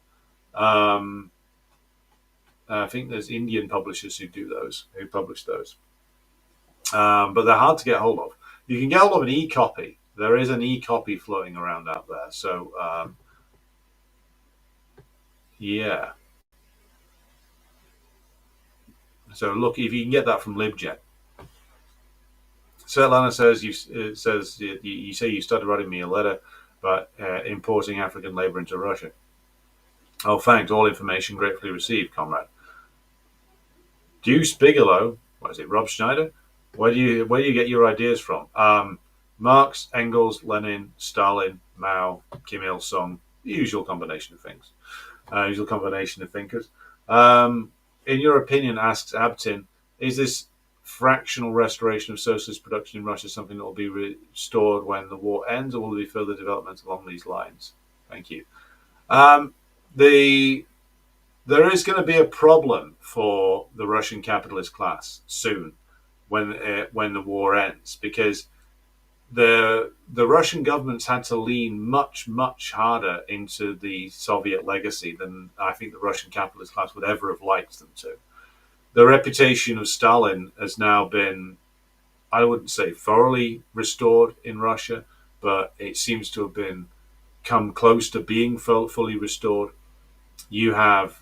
I think there's Indian publishers who publish those. But they're hard to get hold of. You can get hold of an e-copy. There is an e-copy floating around out there. So, yeah. So look, if you can get that from LibGen. Svetlana says you say you started writing me a letter about importing African labor into Russia. Oh, thanks. All information gratefully received, comrade. Deuce Bigelow, what is it? Rob Schneider. Where do you get your ideas from? Marx, Engels, Lenin, Stalin, Mao, Kim Il Sung. The usual combination of things. Usual combination of thinkers. In your opinion, asks Abtin, is this fractional restoration of socialist production in Russia something that will be restored when the war ends, or will there be further development along these lines? Thank you. There is going to be a problem for the Russian capitalist class soon when the war ends, because the Russian government's had to lean much, much harder into the Soviet legacy than I think the Russian capitalist class would ever have liked them to. The reputation of Stalin has now been, I wouldn't say thoroughly restored in Russia, but it seems to have come close to being fully restored. You have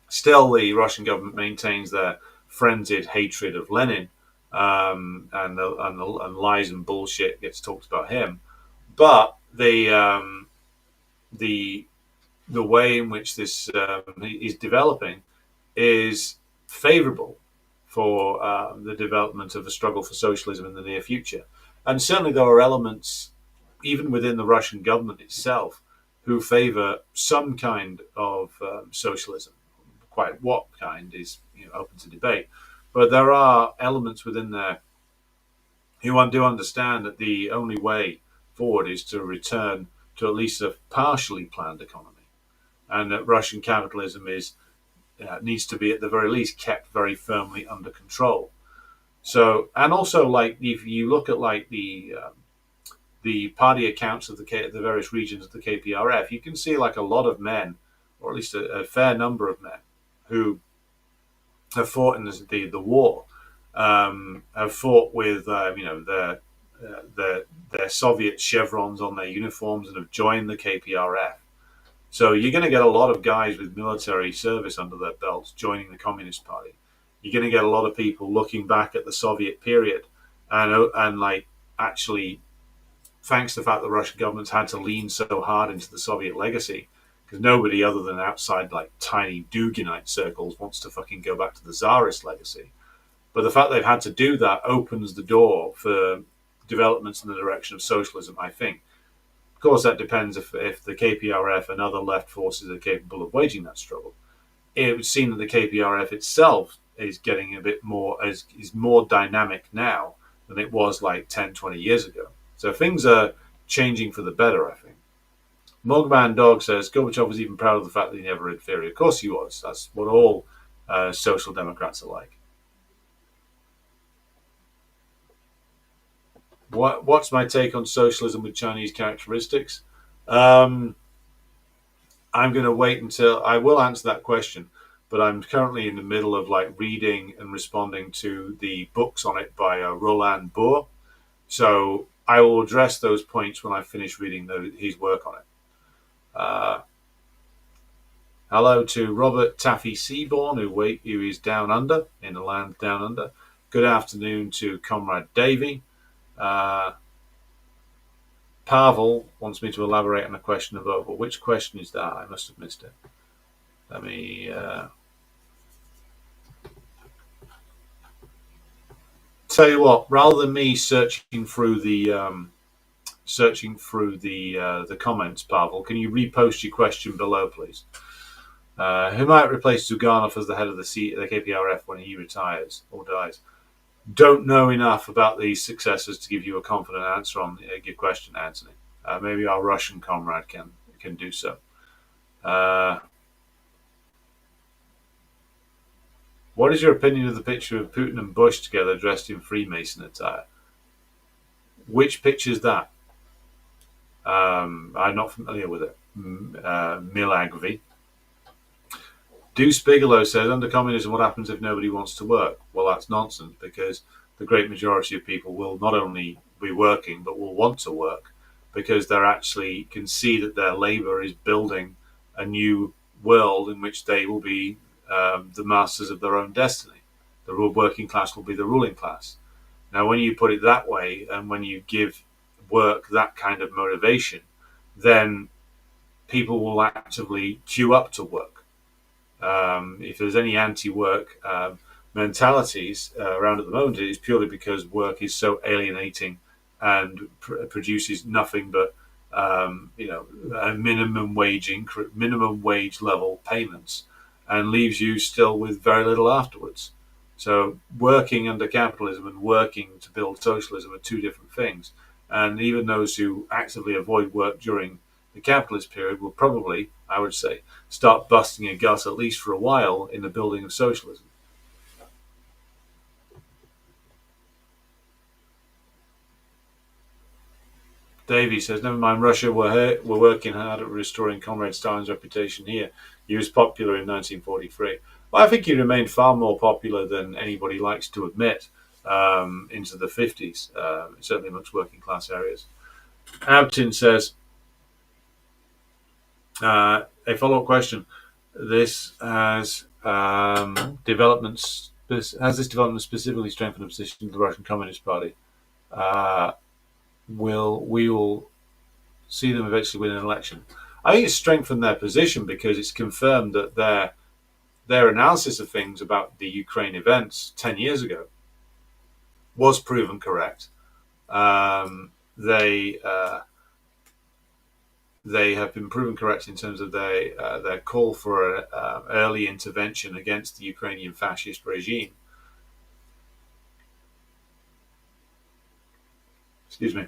still the Russian government maintains their frenzied hatred of Lenin, and lies and bullshit gets talked about him, but the way in which this is developing is favourable for the development of a struggle for socialism in the near future. And certainly there are elements, even within the Russian government itself, who favour some kind of socialism. Quite what kind is open to debate. But there are elements within there who do understand that the only way forward is to return to at least a partially planned economy, and that Russian capitalism needs to be at the very least kept very firmly under control. So, and also, if you look at the party accounts of the various regions of the KPRF, you can see a lot of men, or at least a fair number of men, who have fought in the war, have fought with their Soviet chevrons on their uniforms and have joined the KPRF. So you're going to get a lot of guys with military service under their belts joining the Communist Party. You're going to get a lot of people looking back at the Soviet period and actually, thanks to the fact the Russian government's had to lean so hard into the Soviet legacy, because nobody other than outside like tiny Duginite circles wants to fucking go back to the Tsarist legacy. But the fact they've had to do that opens the door for developments in the direction of socialism, I think. Of course, that depends if the KPRF and other left forces are capable of waging that struggle. It would seem that the KPRF itself is getting a bit more, is more dynamic now than it was like 10, 20 years ago. So things are changing for the better, I think. Mugman Dog says Gorbachev was even proud of the fact that he never interfered. Of course he was. That's what all social democrats are like. What's my take on socialism with Chinese characteristics? I'm going to wait until I will answer that question, but I'm currently in the middle of like reading and responding to the books on it by Roland Bohr. So I will address those points when I finish reading his work on it. Hello to Robert Taffy Seaborn, who is down under, in the land down under. Good afternoon to Comrade Davy. Pavel wants me to elaborate on a question above, but which question is that? I must have missed it. Let me tell you what. Rather than me searching through the comments, Pavel, can you repost your question below, please? Who might replace Zuganov as the head of the KPRF when he retires or dies? Don't know enough about these successors to give you a confident answer on your question, Anthony. Maybe our Russian comrade can do so. What is your opinion of the picture of Putin and Bush together dressed in Freemason attire? Which picture is that? I'm not familiar with it. Milagvi. Deuce Bigelow says, under communism, what happens if nobody wants to work? Well, that's nonsense, because the great majority of people will not only be working, but will want to work, because they actually can see that their labour is building a new world in which they will be the masters of their own destiny. The working class will be the ruling class. Now, when you put it that way, and when you give work that kind of motivation, then people will actively queue up to work. If there's any anti-work mentalities around at the moment, it is purely because work is so alienating and produces nothing but minimum wage level payments, and leaves you still with very little afterwards. So working under capitalism and working to build socialism are two different things. And even those who actively avoid work during the capitalist period will probably, I would say, start busting a gut, at least for a while, in the building of socialism. Davey says, never mind Russia, we're working hard at restoring Comrade Stalin's reputation here. He was popular in 1943. Well, I think he remained far more popular than anybody likes to admit into the 50s, certainly amongst working class areas. Abtin says, a follow-up question. This has development specifically strengthened the position of the Russian Communist Party? We will see them eventually win an election? I think it's strengthened their position because it's confirmed that their analysis of things about the Ukraine events 10 years ago was proven correct. They have been proven correct in terms of their call for an early intervention against the Ukrainian fascist regime. Excuse me.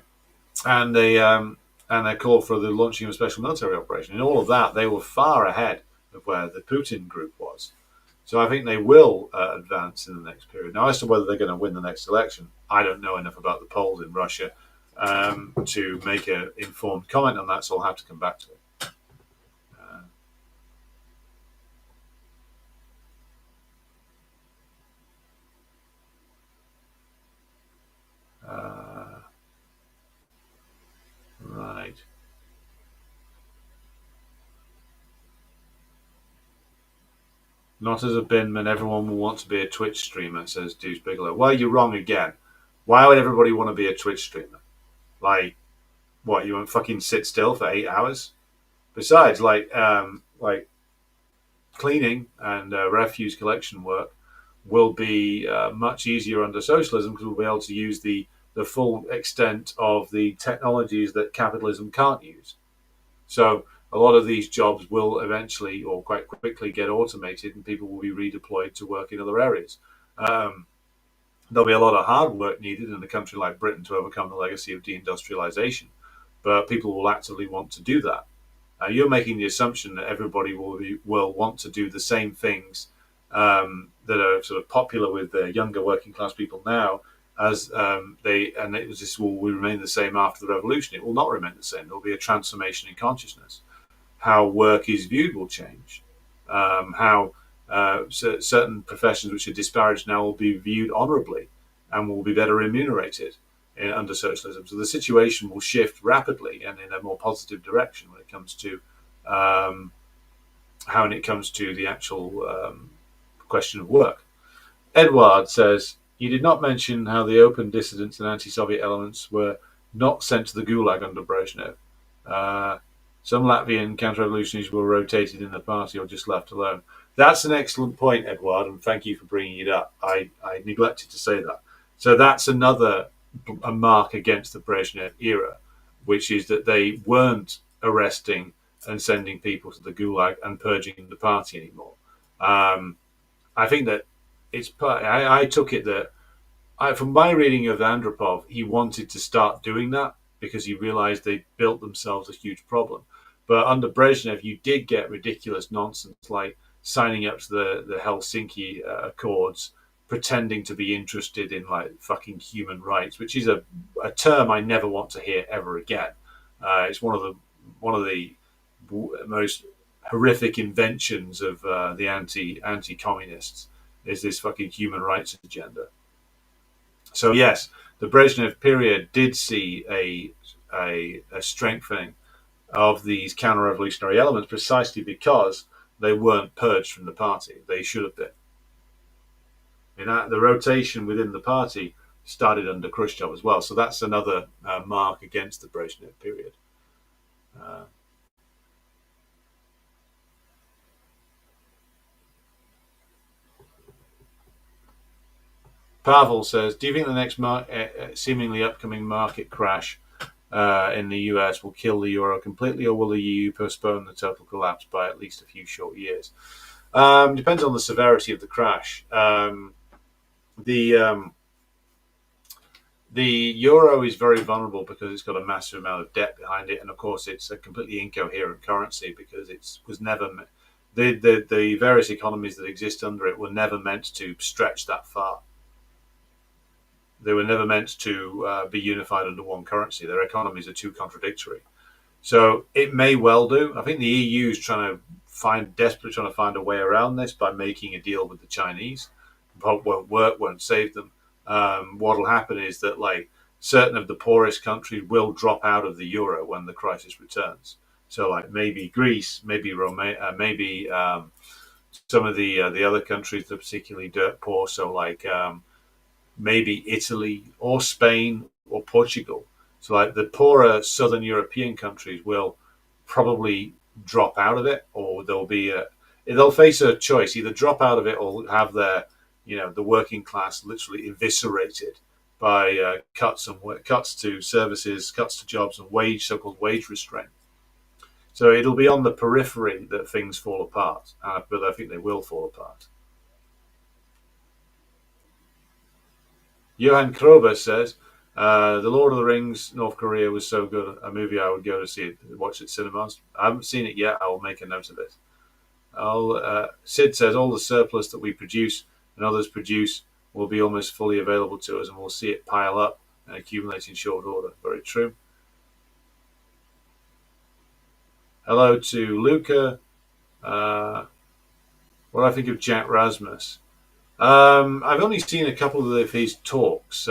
And they call for the launching of a special military operation. In all of that, they were far ahead of where the Putin group was. So I think they will advance in the next period. Now, as to whether they're going to win the next election, I don't know enough about the polls in Russia to make an informed comment on that, so I'll have to come back to it. Right. Not as a binman, everyone will want to be a Twitch streamer, says Deuce Bigelow. Well, you're wrong again. Why would everybody want to be a Twitch streamer? Like, what, you won't fucking sit still for 8 hours? Besides, like cleaning and refuse collection work will be much easier under socialism because we'll be able to use the full extent of the technologies that capitalism can't use. So a lot of these jobs will eventually or quite quickly get automated, and people will be redeployed to work in other areas. Um, there'll be a lot of hard work needed in a country like Britain to overcome the legacy of deindustrialization, but people will actively want to do that. You're making the assumption that everybody will want to do the same things that are sort of popular with the younger working class people now, as this will remain the same after the revolution. It will not remain the same. There will be a transformation in consciousness. How work is viewed will change. How certain professions which are disparaged now will be viewed honourably and will be better remunerated under socialism. So the situation will shift rapidly and in a more positive direction when it comes to how it comes to the actual question of work. Edward says, you did not mention how the open dissidents and anti-Soviet elements were not sent to the Gulag under Brezhnev. Some Latvian counter-revolutionaries were rotated in the party or just left alone. That's an excellent point, Edward, and thank you for bringing it up. I neglected to say that. So that's another a mark against the Brezhnev era, which is that they weren't arresting and sending people to the Gulag and purging the party anymore. I think that I took it that from my reading of Andropov, he wanted to start doing that because he realized they built themselves a huge problem. But under Brezhnev, you did get ridiculous nonsense like signing up to the Helsinki Accords, pretending to be interested in like fucking human rights, which is a term I never want to hear ever again. It's one of the most horrific inventions of the anti-communists is this fucking human rights agenda. So yes, the Brezhnev period did see a strengthening of these counter-revolutionary elements precisely because they weren't purged from the party. They should have been. The rotation within the party started under Khrushchev as well. So that's another mark against the Brezhnev period. Pavel says, do you think the next seemingly upcoming market crash in the US will kill the euro completely, or will the EU postpone the total collapse by at least a few short years? Depends on the severity of the crash. The euro is very vulnerable because it's got a massive amount of debt behind it, and of course it's a completely incoherent currency because it was never the various economies that exist under it were never meant to stretch that far. They were never meant to be unified under one currency. Their economies are too contradictory. So it may well do. I think the EU is desperately trying to find a way around this by making a deal with the Chinese. But won't work, won't save them. What will happen is that like certain of the poorest countries will drop out of the euro when the crisis returns. So like maybe Greece, maybe Romania, maybe some of the other countries that are particularly dirt poor. So like maybe Italy or Spain or Portugal. So like the poorer southern European countries will probably drop out of it, or they'll face a choice: either drop out of it or have the working class literally eviscerated by cuts to services, cuts to jobs, and so-called wage restraint. So it'll be on the periphery that things fall apart, but I think they will fall apart. Johan Krober says, The Lord of the Rings, North Korea was so good a movie I would go to watch at cinemas. I haven't seen it yet. I will make a note of it. Sid says, all the surplus that we produce and others produce will be almost fully available to us, and we'll see it pile up and accumulate in short order. Very true. Hello to Luca. What do I think of Jack Rasmus? I've only seen a couple of his talks.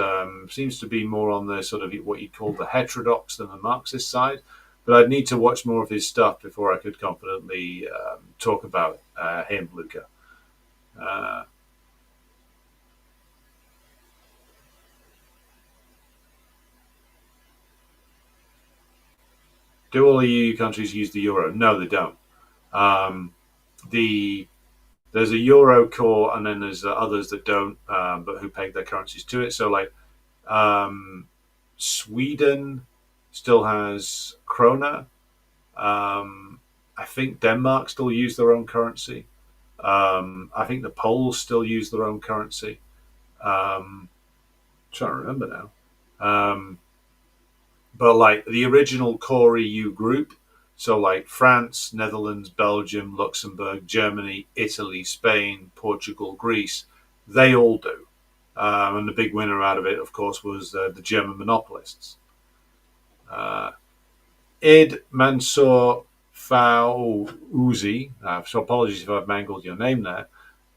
Seems to be more on the sort of what you'd call the heterodox than the Marxist side. But I'd need to watch more of his stuff before I could confidently talk about him, Luca. Do all EU countries use the euro? No, they don't. Um, the There's a euro core, and then there's others that don't, but who peg their currencies to it. So, like um, Sweden still has krona. I think Denmark still use their own currency. I think the Poles still use their own currency. I'm trying to remember now. But like the original core EU group, so like France, Netherlands, Belgium, Luxembourg, Germany, Italy, Spain, Portugal, Greece, they all do. And the big winner out of it, of course, was the German monopolists. Uh, Id Mansour Fauzi, so apologies if I've mangled your name there,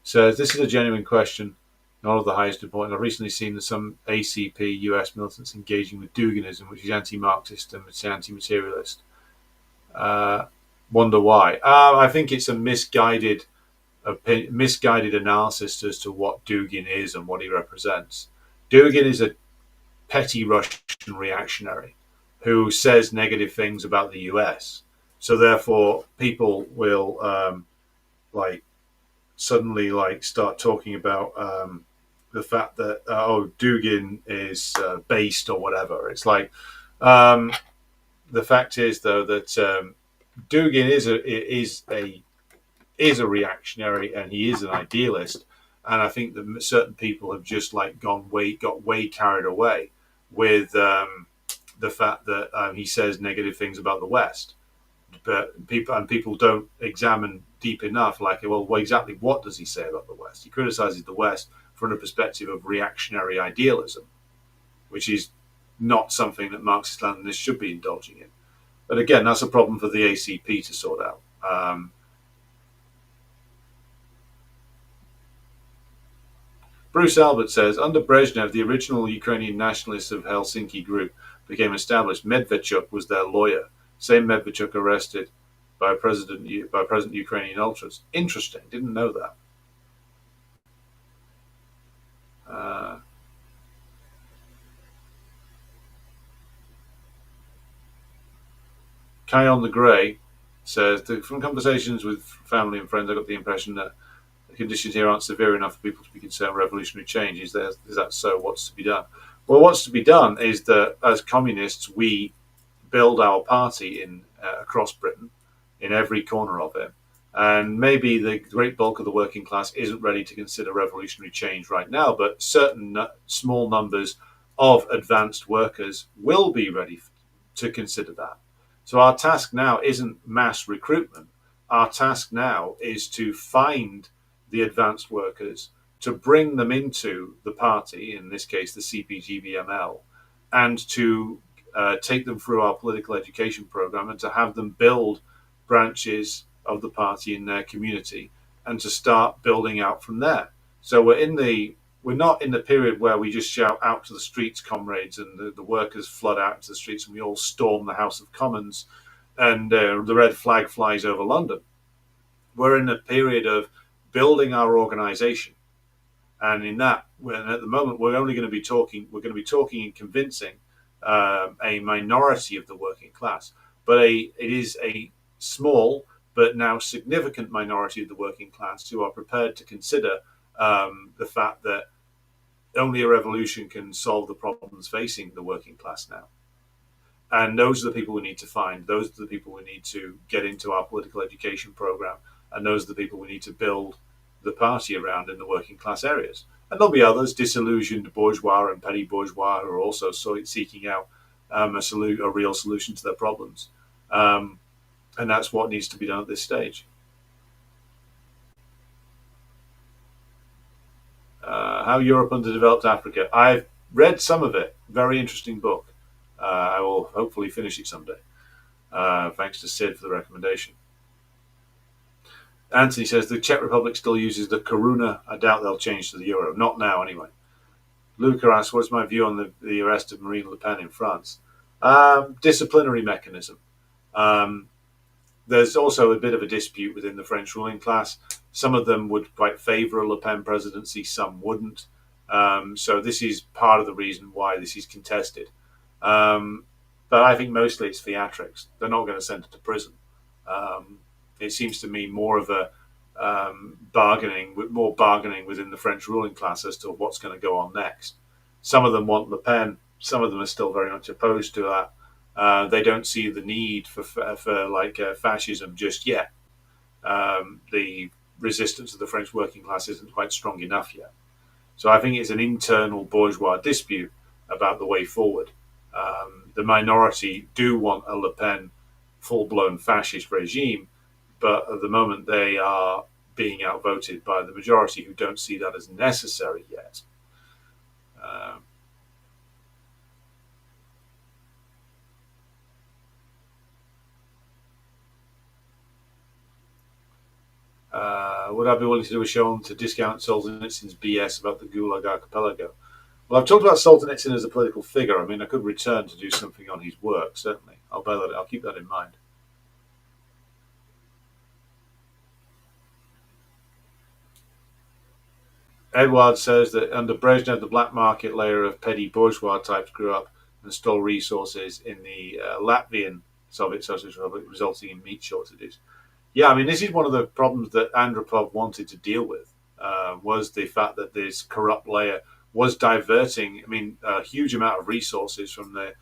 says this is a genuine question, not of the highest importance. I've recently seen that some ACP US militants engaging with Duginism, which is anti-Marxist and anti-materialist. Wonder why? I think it's a misguided analysis as to what Dugin is and what he represents. Dugin is a petty Russian reactionary who says negative things about the US. So therefore, people will like suddenly like start talking about the fact that Dugin is based or whatever. It's like the fact is though that Dugin is a reactionary and he is an idealist, and I think that certain people have just like got way carried away with the fact that he says negative things about the West. But people don't examine deep enough. Like, well, exactly what does he say about the West? He criticizes the West from a perspective of reactionary idealism, which is not something that Marxist-Leninists should be indulging in. But again, that's a problem for the ACP to sort out. Bruce Albert says, under Brezhnev, the original Ukrainian nationalists of Helsinki group became established. Medvedchuk was their lawyer. Same Medvedchuk arrested by present Ukrainian ultras. Interesting. Didn't know that. Kion the Grey says, from conversations with family and friends, I got the impression that the conditions here aren't severe enough for people to be concerned with revolutionary change. Is that so? What's to be done? Well, what's to be done is that as communists, we build our party in across Britain, in every corner of it. And maybe the great bulk of the working class isn't ready to consider revolutionary change right now, but certain small numbers of advanced workers will be ready to consider that. So our task now isn't mass recruitment. Our task now is to find the advanced workers, to bring them into the party, in this case the CPGBML, and to take them through our political education program and to have them build branches of the party in their community and to start building out from there. So we're not in the period where we just shout out to the streets, comrades, and the workers flood out into the streets and we all storm the House of Commons and the red flag flies over London. We're in a period of building our organization. And in that, at the moment, we're going to be talking and convincing a minority of the working class. But it is a small but now significant minority of the working class who are prepared to consider the fact that only a revolution can solve the problems facing the working class now. And those are the people we need to find. Those are the people we need to get into our political education program. And those are the people we need to build the party around in the working class areas. And there'll be others, disillusioned bourgeois and petty bourgeois, who are also seeking out a real solution to their problems. And that's what needs to be done at this stage. How Europe Underdeveloped Africa. I've read some of it. Very interesting book. I will hopefully finish it someday. Thanks to Sid for the recommendation. Anthony says the Czech Republic still uses the koruna. I doubt they'll change to the euro. Not now, anyway. Luca asks, what's my view on the arrest of Marine Le Pen in France? Disciplinary mechanism. There's also a bit of a dispute within the French ruling class. Some of them would quite favour a Le Pen presidency, some wouldn't. So this is part of the reason why this is contested. But I think mostly it's theatrics. They're not going to send it to prison. Um, it seems to me more of a more bargaining within the French ruling class as to what's going to go on next. Some of them want Le Pen. Some of them are still very much opposed to that. They don't see the need for fascism just yet. The resistance of the French working class isn't quite strong enough yet. So I think it's an internal bourgeois dispute about the way forward. The minority do want a Le Pen full-blown fascist regime, but at the moment they are being outvoted by the majority who don't see that as necessary yet. Uh, would I be willing to do a show on to discount Solzhenitsyn's BS about the Gulag Archipelago? Well, I've talked about Solzhenitsyn as a political figure. I mean, I could return to do something on his work, certainly. I'll keep that in mind. Edward says that under Brezhnev, the black market layer of petty bourgeois types grew up and stole resources in the Latvian Soviet Socialist Republic, resulting in meat shortages. Yeah, I mean, this is one of the problems that Andropov wanted to deal with, was the fact that this corrupt layer was diverting, I mean, a huge amount of resources from the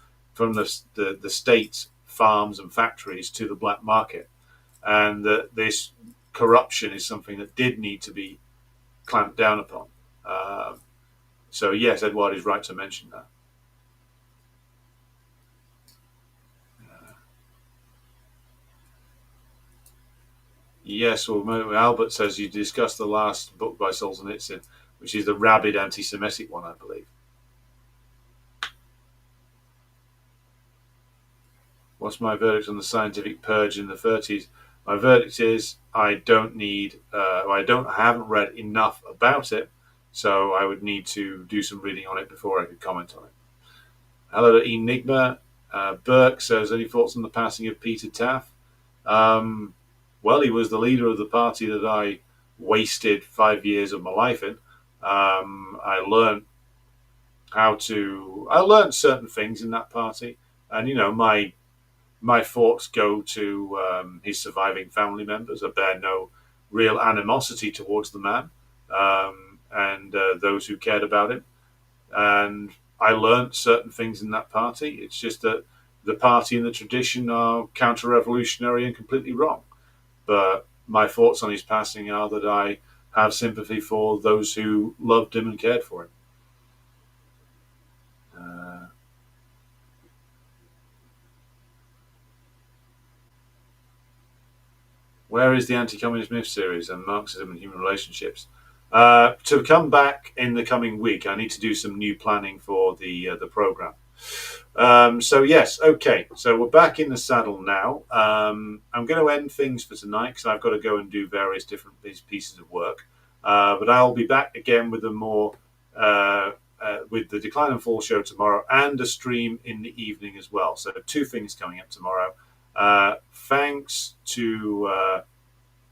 state's farms and factories to the black market, and that this corruption is something that did need to be clamped down upon. So yes, Edward is right to mention that. Yes, well, Albert says you discussed the last book by Solzhenitsyn, which is the rabid anti-Semitic one, I believe. What's my verdict on the scientific purge in the 30s? My verdict is I haven't read enough about it, so I would need to do some reading on it before I could comment on it. Hello to Enigma. Burke says, any thoughts on the passing of Peter Taft? Well, he was the leader of the party that I wasted 5 years of my life in. I learned certain things in that party, and my thoughts go to his surviving family members. I bear no real animosity towards the man, and those who cared about him. And I learned certain things in that party. It's just that the party and the tradition are counter-revolutionary and completely wrong. But my thoughts on his passing are that I have sympathy for those who loved him and cared for him. Where is the Anti-Communist Myth series and Marxism and Human Relationships? To come back in the coming week, I need to do some new planning for the program. So yes, okay. So we're back in the saddle now. I'm going to end things for tonight because I've got to go and do various different pieces of work. But I'll be back again with with the Decline and Fall show tomorrow and a stream in the evening as well. So 2 things coming up tomorrow. Thanks to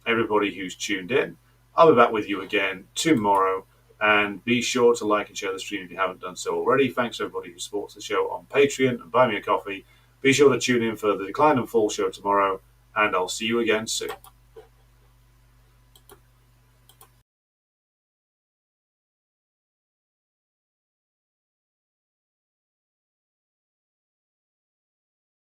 everybody who's tuned in. I'll be back with you again tomorrow. And be sure to like and share the stream if you haven't done so already. Thanks to everybody who supports the show on Patreon and Buy Me a Coffee. Be sure to tune in for the Decline and Fall show tomorrow. And I'll see you again soon.